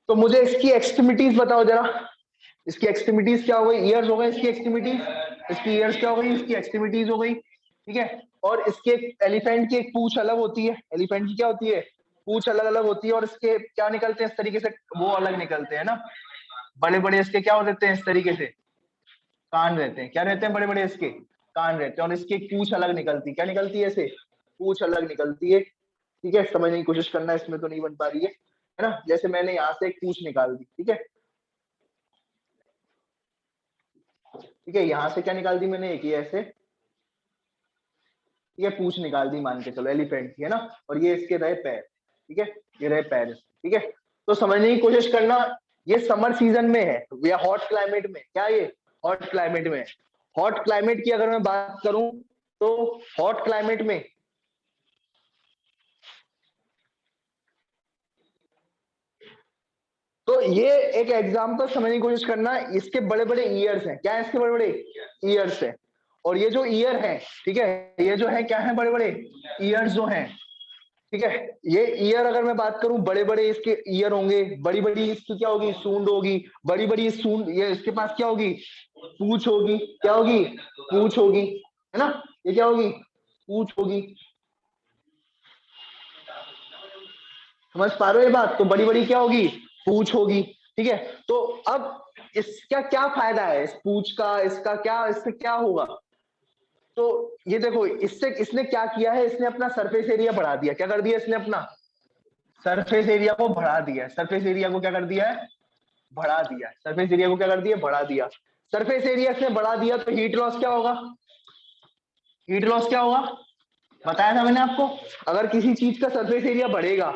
तो मुझे इसकी एक्सट्रीमिटीज बताओ जरा, इसकी एक्सट्रीमिटीज क्या हो गई, ईयर्स हो गए इसकी एक्सट्रीमिटीज, इसकी ईयर्स क्या हो गई, इसकी एक्सट्रीमिटीज हो गई। ठीक है, और इसके एलिफेंट की एक पूंछ अलग होती है, एलिफेंट की क्या होती है, पूंछ अलग अलग होती है, और इसके क्या निकलते हैं इस तरीके से, वो अलग निकलते हैं ना, बड़े बड़े इसके क्या हो रहते हैं इस तरीके से, कान रहते हैं। क्या रहते हैं, बड़े बड़े इसके कान रहते हैं, और इसकी एक पूंछ अलग निकलती है। क्या निकलती है, ऐसे पूंछ अलग निकलती है। ठीक है, समझने की कोशिश करना, इसमें तो नहीं बन पा रही है ना। जैसे मैंने यहाँ से एक पूंछ निकाल दी, ठीक है, ठीक है, यहाँ से क्या निकाल दी मैंने, एक ये ऐसे, ये पूंछ निकाल दी मान के चलो एलिफेंट की, है ना, और ये इसके रहे पैर। ठीक है, ये रहे पैर। ठीक है, तो समझने की कोशिश करना, ये समर सीजन में है या हॉट क्लाइमेट में, क्या ये हॉट क्लाइमेट में। हॉट क्लाइमेट की अगर मैं बात करूं, तो हॉट क्लाइमेट में तो ये एक एग्जांपल समझने की कोशिश करना, इसके बड़े बड़े ईयर्स हैं। क्या है, इसके बड़े बड़े ईयर्स हैं। और ये जो ईयर है, ठीक है, ये जो है क्या है, बड़े बड़े ईयर्स जो हैं, ठीक है, ये ईयर अगर मैं बात करूं, बड़े बड़े इसके ईयर होंगे, बड़ी बड़ी इसकी क्या होगी, सूंड होगी, बड़ी बड़ी सूंड, ये इसके पास क्या होगी, पूंछ होगी, क्या होगी, पूंछ होगी, है ना, ये क्या होगी, पूंछ होगी। समझ पा रहे हो ये बात, तो बड़ी बड़ी क्या होगी, पूंछ होगी, ठीक है। तो अब इसका क्या फायदा है, इस पूंछ का, इसका क्या, इससे क्या होगा, तो ये देखो, इससे इसने क्या किया है, इसने अपना सरफेस एरिया बढ़ा दिया, क्या कर दिया इसने, अपना सरफेस एरिया को बढ़ा दिया, सरफेस एरिया को क्या कर दिया है, बढ़ा दिया, सरफेस एरिया को क्या कर दिया, बढ़ा दिया। सरफेस एरिया इसने बढ़ा दिया तो हीट लॉस क्या होगा, हीट लॉस क्या होगा, बताया था मैंने आपको, अगर किसी चीज का सरफेस एरिया बढ़ेगा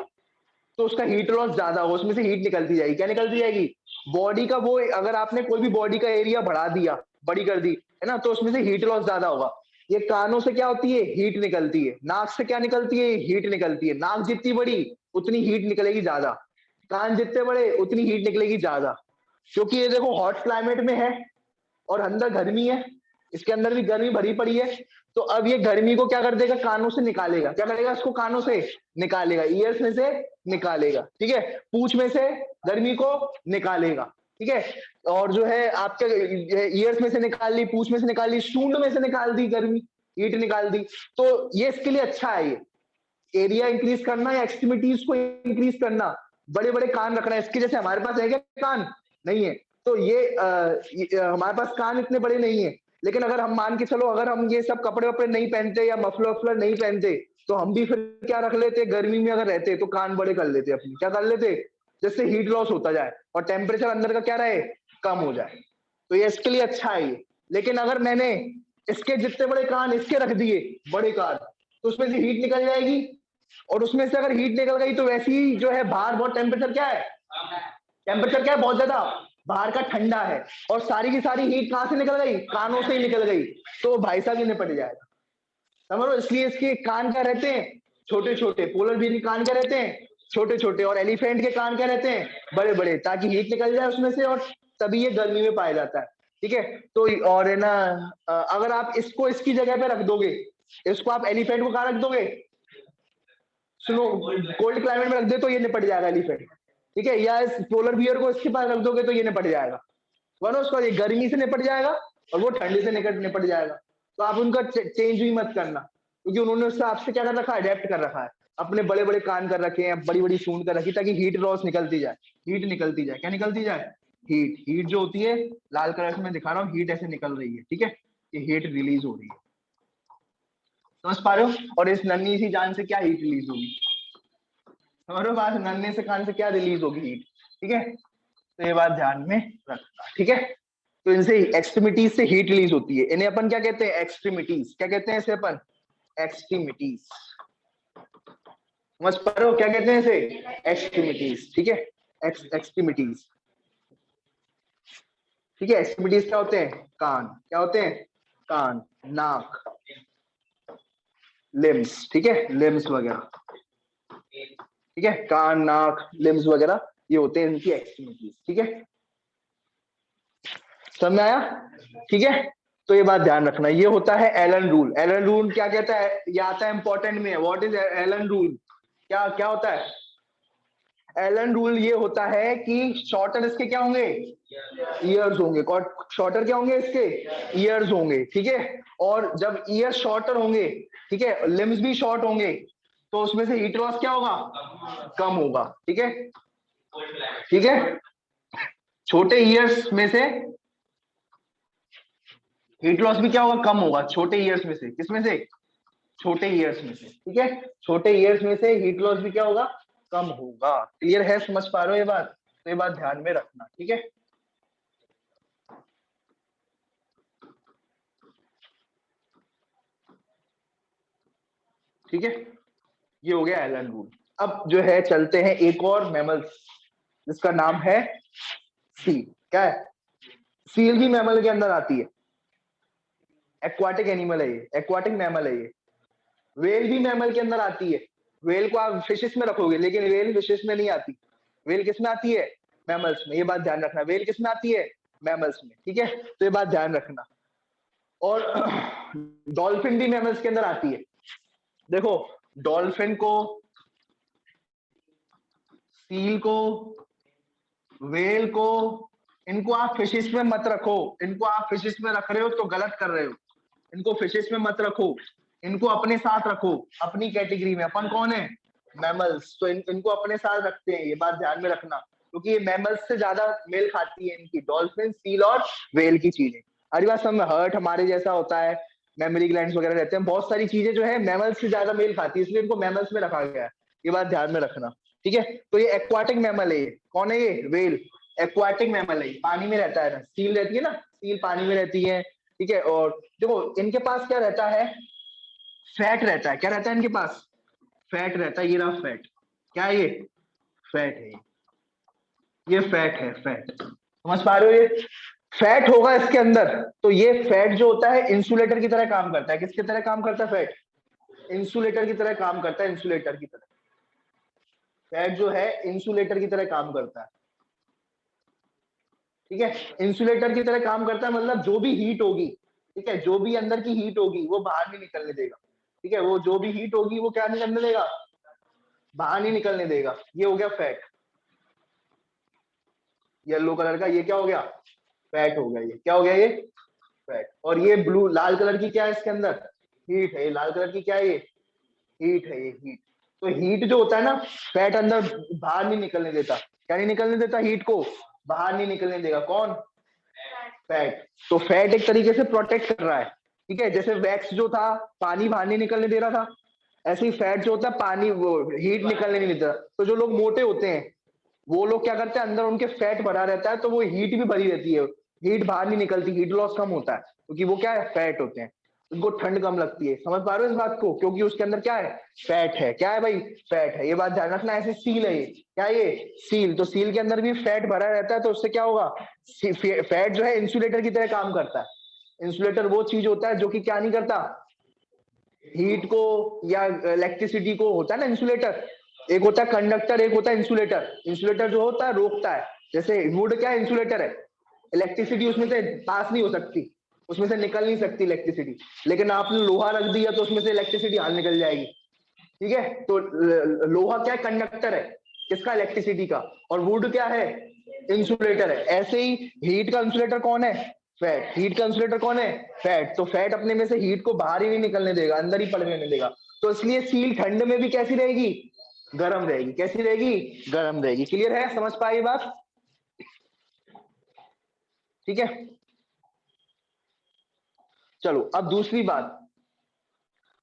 तो उसका हीट लॉस ज्यादा होगा, उसमें से हीट निकलती जाएगी, क्या निकलती जाएगी, बॉडी का वो, अगर आपने कोई भी बॉडी का एरिया बढ़ा दिया, बड़ी कर दी, है ना, तो उसमें से हीट लॉस ज्यादा होगा। ये कानों से क्या होती है, हीट निकलती है, नाक से क्या निकलती है, हीट निकलती है, नाक जितनी बड़ी उतनी हीट निकलेगी ज्यादा, कान जितने बड़े उतनी हीट निकलेगी ज्यादा, क्योंकि ये देखो हॉट क्लाइमेट में है और अंदर गर्मी है, इसके अंदर भी गर्मी भरी पड़ी है, तो अब ये गर्मी को क्या कर देगा, कानों से निकालेगा, क्या करेगा, इसको कानों से निकालेगा, ईयर्स में से निकालेगा, ठीक है, पूंछ में से गर्मी को निकालेगा, ठीक है, और जो है आपके ईयर्स में से निकाल ली, पूंछ में से निकाल ली, सूंड में से निकाल दी गर्मी, हीट निकाल दी, तो ये इसके लिए अच्छा है, ये एरिया इंक्रीज करना या एक्सट्रीमिटीज को इंक्रीज करना, बड़े बड़े कान रखना है, इसके जैसे हमारे पास है क्या कान, नहीं है, तो ये हमारे पास कान इतने बड़े नहीं है, लेकिन अगर हम मान के चलो, अगर हम ये सब कपड़े वपड़े नहीं पहनते या मफलर वफलर नहीं पहनते, तो हम भी फिर क्या रख लेते, गर्मी में अगर रहते तो कान बड़े कर लेते अपने, क्या कर लेते, जिससे हीट लॉस होता जाए और टेम्परेचर अंदर का क्या रहे, कम हो जाए, तो ये इसके लिए अच्छा है ये। लेकिन अगर मैंने इसके जितने बड़े कान इसके रख दिए, बड़े कान, तो उसमें से हीट निकल जाएगी, और उसमें से अगर हीट निकल गई तो वैसे ही जो है बाहर बहुत टेम्परेचर क्या है, टेम्परेचर क्या है, बहुत ज्यादा बाहर का ठंडा है, और सारी की सारी हीट कहां से निकल गई, कानों से ही निकल गई, तो भाई साहब ये निपट जाएगा, समझ लो, इसलिए इसके कान क्या रहते हैं, छोटे छोटे, पोलर बियर के कान क्या रहते हैं, छोटे छोटे, और एलिफेंट के कान क्या रहते हैं, बड़े बड़े, ताकि हीट निकल जाए उसमें से, और तभी ये गर्मी में पाया जाता है, ठीक है। तो और है ना, अगर आप इसको इसकी जगह पे रख दोगे, इसको आप एलिफेंट को कहाँ रख दोगे, स्नो कोल्ड क्लाइमेट में रख दे तो ये निपट जाएगा एलिफेंट, ठीक है, या इस पोलर बियर को इसके पास रख दोगे तो ये निपट जाएगा, वरना उसको ये गर्मी से निपट जाएगा और वो ठंडी से निपट जाएगा, तो आप उनका चेंज भी मत करना, क्योंकि उन्होंने उससे आपसे क्या कर रखा है, अडेप्ट कर रखा है, अपने बड़े बड़े कान कर रखे हैं, बड़ी बड़ी सूंड कर रखी, ताकि हीट लॉस निकलती जाए, हीट निकलती जाए, क्या निकलती जाए, हीट, हीट जो होती है लाल कलर से मैं दिखा रहा हूँ, हीट ऐसे निकल रही है, ठीक है, ये हीट रिलीज हो रही है, समझ पा रहे हो, और इस नन्ही सी जान से क्या हीट रिलीज होगी, हमारे पास नन्हे से कान से क्या रिलीज होगी, हीट, ठीक है, तो ये बात ध्यान में रखना, ठीक है। तो इनसे एक्सट्रीमिटीज से हीट रिलीज होती है, इन्हें अपन क्या कहते हैं, एक्सट्रीमिटीज, क्या कहते हैं इसे अपन, एक्सट्रीमिटीज, समझ पा रहे हो क्या कहते हैं इसे, एक्सट्रीमिटीज, ठीक है, एक्सट्रीमिटीज, ठीक है, एक्सट्रीमिटीज क्या होते हैं, कान, क्या होते हैं, कान, नाक, लिम्स, ठीक है, लिम्स वगैरह, ठीक है, कान, नाक, लिम्स वगैरह, ये होते हैं इनकी एक्सट्रीमिटीज, ठीक है, समझ में आया, ठीक है। तो ये बात ध्यान रखना, ये होता है एलन रूल, एलन रूल क्या कहता है, ये आता है इंपॉर्टेंट में, व्हाट इज एलन रूल, क्या क्या होता है, एलन रूल ये होता है कि शॉर्टर इसके क्या होंगे, ईयर्स होंगे, शॉर्टर क्या होंगे इसके, ईयर्स होंगे, ठीक है, और जब ईयर शॉर्टर होंगे, ठीक है, लिम्स भी शॉर्ट होंगे, तो उसमें से हीट लॉस क्या होगा, कम होगा, ठीक है, ठीक है, छोटे ईयर्स में से हीट लॉस भी क्या होगा, कम होगा, छोटे ईयर्स में से, किसमें से, छोटे ईयर्स में से, ठीक है, छोटे ईयर्स में से हीट लॉस भी क्या होगा, कम होगा, क्लियर है, समझ पा रहे हो ये बात, तो ये बात ध्यान में रखना, ठीक है, ठीक है, ये हो गया एलन रूल। अब जो है चलते हैं एक और मैमल्स, जिसका नाम है सील, क्या है, सील भी मैमल के अंदर आती है, एक्वाटिक एनिमल है ये, एक्वाटिक मैमल है ये, वेल भी मैमल के अंदर आती है, वेल को आप फिशेस में रखोगे, लेकिन वेल फिशेस में नहीं आती, वेल किस में आती है, मैमल्स में, ये बात ध्यान रखना, वेल किस में आती है, मैमल्स में, ठीक है, तो ये बात ध्यान रखना, और डॉल्फिन भी मैमल्स के अंदर आती है। देखो डॉल्फिन को, सील को, वेल को, इनको आप फिशिस में मत रखो। इनको आप फिशिस में रख रहे हो तो गलत कर रहे हो। इनको फिशिस में मत रखो, इनको अपने साथ रखो, अपनी कैटेगरी में। अपन कौन है? मैमल्स। तो इनको अपने साथ रखते हैं, ये बात ध्यान में रखना, क्योंकि ये मैमल्स से ज्यादा मेल खाती है इनकी, डॉल्फिन, सील और वेल की चीजें। हरी बात समझ में? हर्ट हमारे जैसा होता है, मेमोरी ग्लैंड्स वगैरह रहते हैं, बहुत सारी चीजें जो है मैमल्स से ज्यादा मेल खाती है, इसलिए इनको मैमल्स में रखा गया है। ये बात ध्यान में रखना, ठीक है? तो ये एक्वाटिक मैमल है। ये कौन है? ये वेल एक्वाटिक मैमल है, पानी में रहता है ना। सील रहती है ना, सील पानी में रहती है, ठीक है? और देखो इनके पास क्या रहता है? फैट रहता है। क्या रहता है इनके पास? फैट रहता है। ये रहा फैट। क्या है ये? फैट है। ये फैट है, फैट। समझ पा रहे हो? ये फैट होगा इसके अंदर, तो ये फैट जो होता है इंसुलेटर की तरह काम करता है। किसकी तरह काम करता है फैट? इंसुलेटर की तरह काम करता है, इंसुलेटर की तरह। फैट जो है इंसुलेटर की तरह काम करता है, ठीक है? इंसुलेटर की तरह काम करता है, मतलब जो भी हीट होगी, ठीक है, जो भी अंदर की हीट होगी वो बाहर नहीं निकलने देगा, ठीक है? वो जो भी हीट होगी वो क्या नहीं करने देगा? बाहर नहीं निकलने देगा। ये हो गया फैट, येलो कलर का। ये क्या हो गया? फैट हो गया। ये क्या हो गया? ये फैट। और ये ब्लू लाल कलर की क्या है इसके अंदर? हीट है। ये लाल कलर की क्या है? ये हीट है। ये हीट। तो हीट जो होता है ना, फैट अंदर बाहर नहीं निकलने देता। क्या नहीं निकलने देता? हीट को बाहर नहीं निकलने देगा। कौन? फैट। तो फैट एक तरीके से प्रोटेक्ट कर रहा है, ठीक है? जैसे वैक्स जो था पानी बाहर नहीं निकलने दे रहा था, ऐसे ही फैट जो होता है पानी, वो हीट निकलने नहीं देता। तो जो लोग मोटे होते हैं वो लोग क्या करते हैं, अंदर उनके फैट भरा रहता है, तो वो हीट भी भरी रहती है, हीट बाहर नहीं निकलती, हीट लॉस कम होता है, क्योंकि वो क्या है? फैट होते हैं। उनको ठंड कम लगती है। समझ पा रहे हो इस बात को? क्योंकि उसके अंदर क्या है? फैट है। क्या है भाई? फैट है। ये बात ध्यान रखना। ऐसे सील है। ये क्या है? ये सील। तो सील के अंदर भी फैट भरा रहता है, तो उससे क्या होगा? फैट जो है इंसुलेटर की तरह काम करता है। इंसुलेटर वो चीज होता है जो कि क्या नहीं करता? हीट को या इलेक्ट्रिसिटी को, होता है ना इंसुलेटर, एक होता है कंडक्टर, एक होता है इंसुलेटर। इंसुलेटर जो होता है रोकता है। जैसे वुड क्या है? इंसुलेटर है। इलेक्ट्रिसिटी उसमें से पास नहीं हो सकती, उसमें से निकल नहीं सकती इलेक्ट्रिसिटी। लेकिन आपने लोहा रख दिया तो उसमें से इलेक्ट्रिसिटी हाल निकल जाएगी, ठीक है? तो लोहा क्या है? कंडक्टर है। किसका? इलेक्ट्रिसिटी का। और वुड क्या है? इंसुलेटर है। ऐसे ही हीट का इंसुलेटर कौन है? फैट। हीट का इंसुलेटर कौन है? फैट। तो फैट अपने में से हीट को बाहर ही नहीं निकलने देगा, अंदर ही पड़ने नहीं देगा। तो इसलिए सील ठंड में भी कैसी रहेगी? गर्म रहेगी। कैसी रहेगी? गर्म रहेगी। क्लियर है? समझ पाई बात? ठीक है, चलो अब दूसरी बात।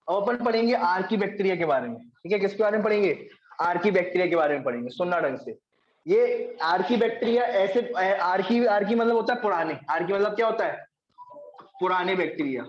अब अपन पढ़ेंगे आर्की बैक्टीरिया के बारे में, ठीक है? किसके बारे में पढ़ेंगे? आर्की बैक्टीरिया के बारे में पढ़ेंगे। सुनना ढंग से। ये आर्की बैक्टीरिया ऐसे, आर्की आर्की मतलब होता है पुराने। आर्की मतलब क्या होता है? पुराने बैक्टीरिया।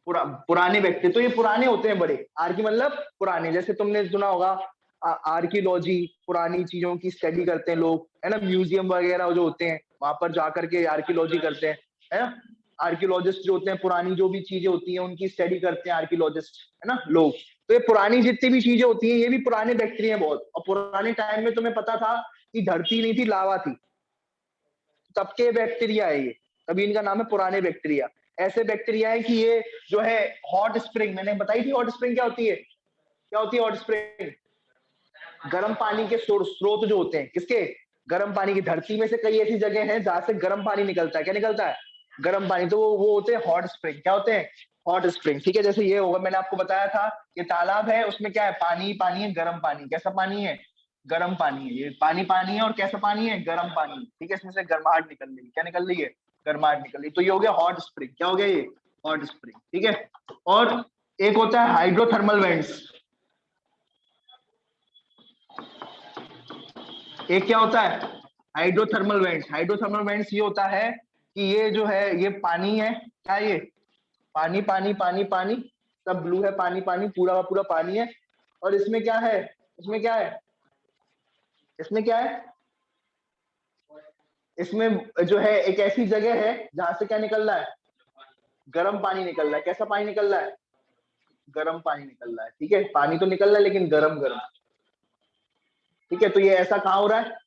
पुराने बैक्टीरिया। तो ये पुराने होते हैं बड़े। आर्की मतलब पुराने। जैसे तुमने सुना होगा आर्कियोलॉजी, पुरानी चीजों की स्टडी करते हैं लोग, है ना? म्यूजियम वगैरह जो होते हैं वहां पर जाकर के आर्कियोलॉजी करते हैं, है ना? आर्कियोलॉजिस्ट जो होते हैं, पुरानी जो भी चीजें होती हैं उनकी स्टडी करते हैं आर्कियोलॉजिस्ट, है ना लोग। तो ये पुरानी जितनी भी चीजें होती हैं ये भी पुराने बैक्टीरिया बहुत। और पुराने टाइम में तुम्हें पता था कि धरती नहीं थी, लावा थी, तब के बैक्टीरिया है ये, तभी इनका नाम है पुराने बैक्टीरिया। ऐसे बैक्टीरिया है कि ये जो है हॉट स्प्रिंग, मैंने बताई थी हॉट स्प्रिंग क्या होती है? क्या होती है हॉट स्प्रिंग? गर्म पानी के स्रोत जो होते हैं, किसके? गर्म पानी की। धरती में से कई ऐसी जगह हैं जहां से गर्म पानी निकलता है। क्या निकलता है? गर्म पानी। तो वो होते हैं हॉट स्प्रिंग। क्या होते हैं? हॉट स्प्रिंग, ठीक है? जैसे ये होगा, मैंने आपको बताया था, ये तालाब है, उसमें क्या है? पानी पानी है, गर्म पानी। कैसा पानी है? गर्म पानी है। ये पानी पानी है, और कैसा पानी है? गर्म पानी, ठीक है? इसमें से गर्माहट निकल रही है। क्या निकल रही है? गर्माहट निकल रही है। तो ये हो गया हॉट स्प्रिंग। क्या हो गया ये? हॉट स्प्रिंग, ठीक है? और एक होता है हाइड्रोथर्मल वेंट्स। एक क्या होता है? Hydrothermal vents. हाइड्रोथर्मल वेंट्स ये होता है कि ये जो है ये पानी है। क्या ये? पानी पानी पानी पानी, सब ब्लू है, पानी पानी, पूरा का पूरा पानी है। और इसमें क्या है? इसमें क्या है? इसमें क्या है? इसमें जो है एक ऐसी जगह है जहां से क्या निकल रहा है? गर्म पानी निकल रहा है। कैसा पानी निकल रहा है? गर्म पानी निकल रहा है, ठीक है? पानी तो निकल रहा है लेकिन गर्म गर्म, ठीक है? तो ये ऐसा कहाँ हो रहा है?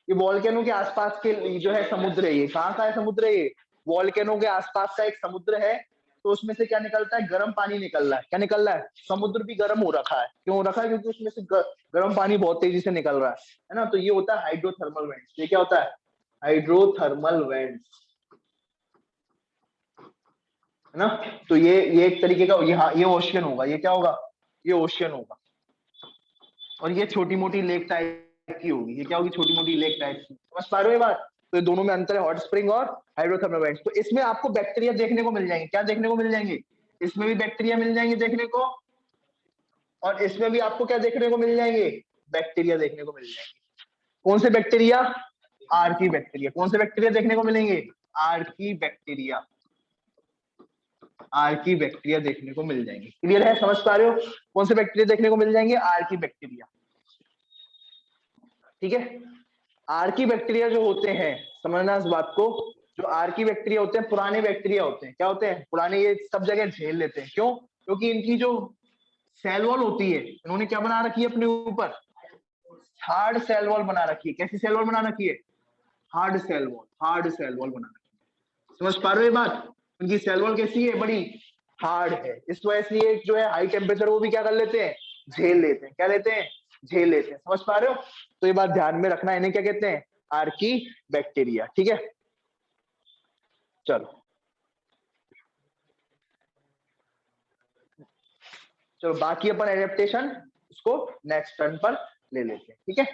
ये वॉल्केनो के आसपास के जो है समुद्र है। ये कहाँ का है समुद्र है? ये वॉल्केनो के आसपास का एक समुद्र है, तो उसमें से क्या निकलता है, गर्म पानी निकल रहा है। क्या निकल रहा है, समुद्र भी गर्म हो रखा है। क्यों हो रखा है, क्योंकि उसमें से गर्म पानी बहुत तेजी से निकल रहा है ना। तो ये होता है हाइड्रोथर्मल वेंट्स। ये क्या होता है, हाइड्रोथर्मल वेंट्स, है ना। तो ये एक तरीके का, ये ओशियन होगा। ये क्या होगा, ये ओशियन होगा। और ये छोटी मोटी लेक टाइप की होगी। ये क्या होगी, छोटी मोटी लेक टाइप की। समझ पा रहे हो ये बात। तो ये दोनों में अंतर है, हॉट स्प्रिंग और हाइड्रोथर्मल वेंट्स। तो इसमें आपको बैक्टीरिया देखने को मिल जाएंगे। क्या देखने को मिल जाएंगे, इसमें भी बैक्टीरिया मिल जाएंगे देखने को, और इसमें भी आपको क्या देखने को मिल जाएंगे, बैक्टीरिया देखने को मिल जाएंगे। कौन से बैक्टीरिया, आर्की बैक्टीरिया। कौन से बैक्टीरिया देखने को मिलेंगे, आर्की बैक्टीरिया। आर्की बैक्टीरिया देखने को मिल जाएंगे। क्लियर है, समझ पा रहे हो, कौन से बैक्टीरिया देखने को मिल जाएंगे, आर्की बैक्टीरिया। ठीक है। आर्की बैक्टीरिया जो होते हैं, समझना इस बात को, जो आर्की बैक्टीरिया होते हैं पुराने बैक्टीरिया होते हैं। क्या होते हैं, पुराने। ये सब जगह झेल लेते हैं। क्यों, क्योंकि इनकी जो सेल वॉल होती है, इन्होंने क्या बना रखी है अपने ऊपर, हार्ड सेल वॉल बना रखी है। कैसी सेल वॉल बना रखी है, hard cell wall, hard cell wall बना रखी है। समझ पा रहे हो ये बात, उनकी सेल वॉल कैसी है, बड़ी हार्ड है। इस वजह से ये जो है हाई टेम्परेचर वो भी क्या कर लेते हैं, झेल लेते हैं। क्या लेते हैं, झेल लेते हैं। समझ पा रहे हो, तो ये बात ध्यान में रखना। इन्हें क्या कहते हैं, आर्की बैक्टीरिया। ठीक है, चलो चलो बाकी अपन एडेप्टेशन इसको नेक्स्ट टर्न पर ले लेते हैं। ठीक है।